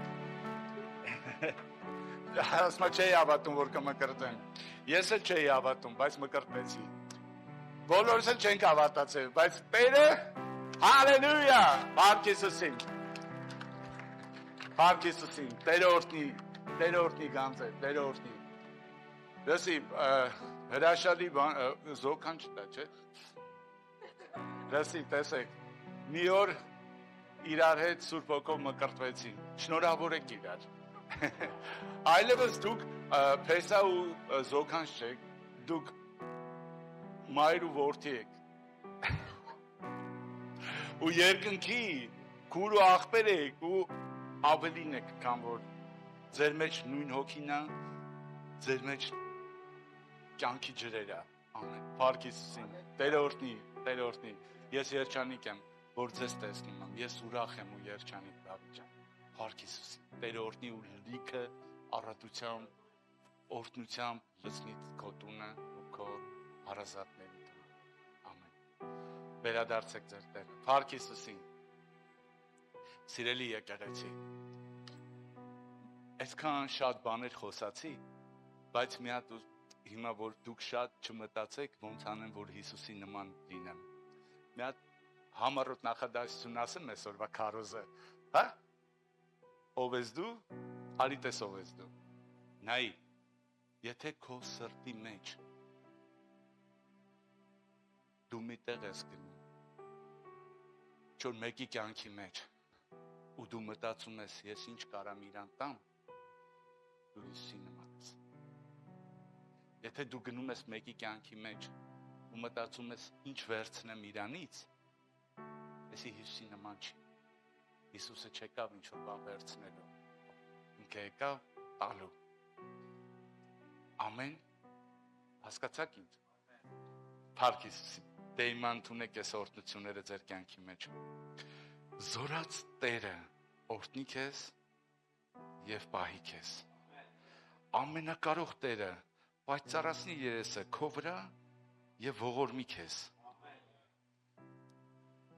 Ասма չէի հավատում, որ կմկրտեմ։ Ես էլ չէի հավատում, բայց մկրտեցի։ Բոլորս էլ չենք հավատացել, բայց Տերը, հալելույա, փառք Հիսուսին։ Փառք Հիսուսին, Տերը օրհնի գանձ է, Տերը օրհնի։ Դեսի հրաշալի զոքան չտա, չէ՞։ Դեսի տեսեք, մի օր իրար հետ Սուրբ Հոգով մկրտվեցին։ Շնորհավորեք իրար։ Այլևս դուք Փեսա ու զոքանց չեք, դուք մայր ու որդի եք։ Ու երկնքի քուր ու աղբեր եք ու ավելին եք, քան որ ձեր մեջ նույն հոգին է, ձեր մեջ կյանքի ջրերը։ Ամեն։ Փառք Հիսուսին։ Տերը օրհնի։ Ես երջանիկ եմ, որ ձեզ տեսնում եմ։ Ես ուրախ եմ ու երջանիկ Դավիթ ջան։ Փառք Հիսուսին։ Տերը օրհնի ու լիքը առատությամբ, օրհնությամբ լցնի քո տունը ու քո հարազատների տունը։ Ամեն։ Վերադարձեք ձեր Տերը։ Փառք Հիսուսին։ Սիրելի եկեղեցի։ Այսքան շատ բաներ խոսացի, բայց մի հատ հիմա որ դուք շատ չմտածեք, ոնց անեմ, որ Հիսուսի նման լինեմ։ Մի հատ համառոտ նախադասություն ասեմ այսօրվա քարոզը, հա? Ով ես դու, արի տես ով ես դու։ Նայի, եթե քո սրտի մեջ դու մի տեղ ես գնում, չոր մեկի կյանքի մեջ, ու դու մտածում ես, ես ինչ կարամ իրան տամ, դու Հիսուսի նման ես։ Եթե դու գնում ես մեկի կյանքի մեջ ու մտածում ես ինչ վերցնեմ իրանից, այսի Հիսուսի նման չի։ Հիսուսը չեկավ ինչ-որ բան վերցնելու, ինքը եկավ տալու։ Ամեն, հասկացաք ինձ։ Փառք Հիսուսին, դե իմ ընդունեք այս օրհնությունները ձեր կյանքի մեջ։ Զորած Տերը օրհնի քեզ և պահի քեզ։ Ամենակարող Տերը պայծառացնի երեսը քո վրա և ողորմի քեզ։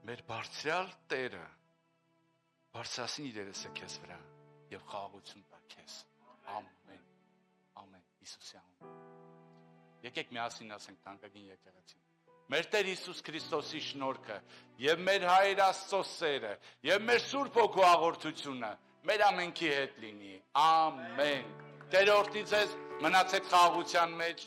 Մեր բարձրյալ Տերը բարձրացնի իր երեսը քեզ վրա և խաղաղություն տա քեզ։ Ամեն, ամեն, Հիսուսի անունով։ Եկեք միասին ասենք թանկագին եկեղեցին։ Մեր Տեր Հիսուս Քրիստոսի շնորհքը և մեր Հայր Աստծո սերը և մեր Սուրբ Հոգու աղոթությունը մեր ամենքի հետ լինի։ Ամեն։ Տերը օրհնի ձեզ, մնացեք խաղաղության մեջ։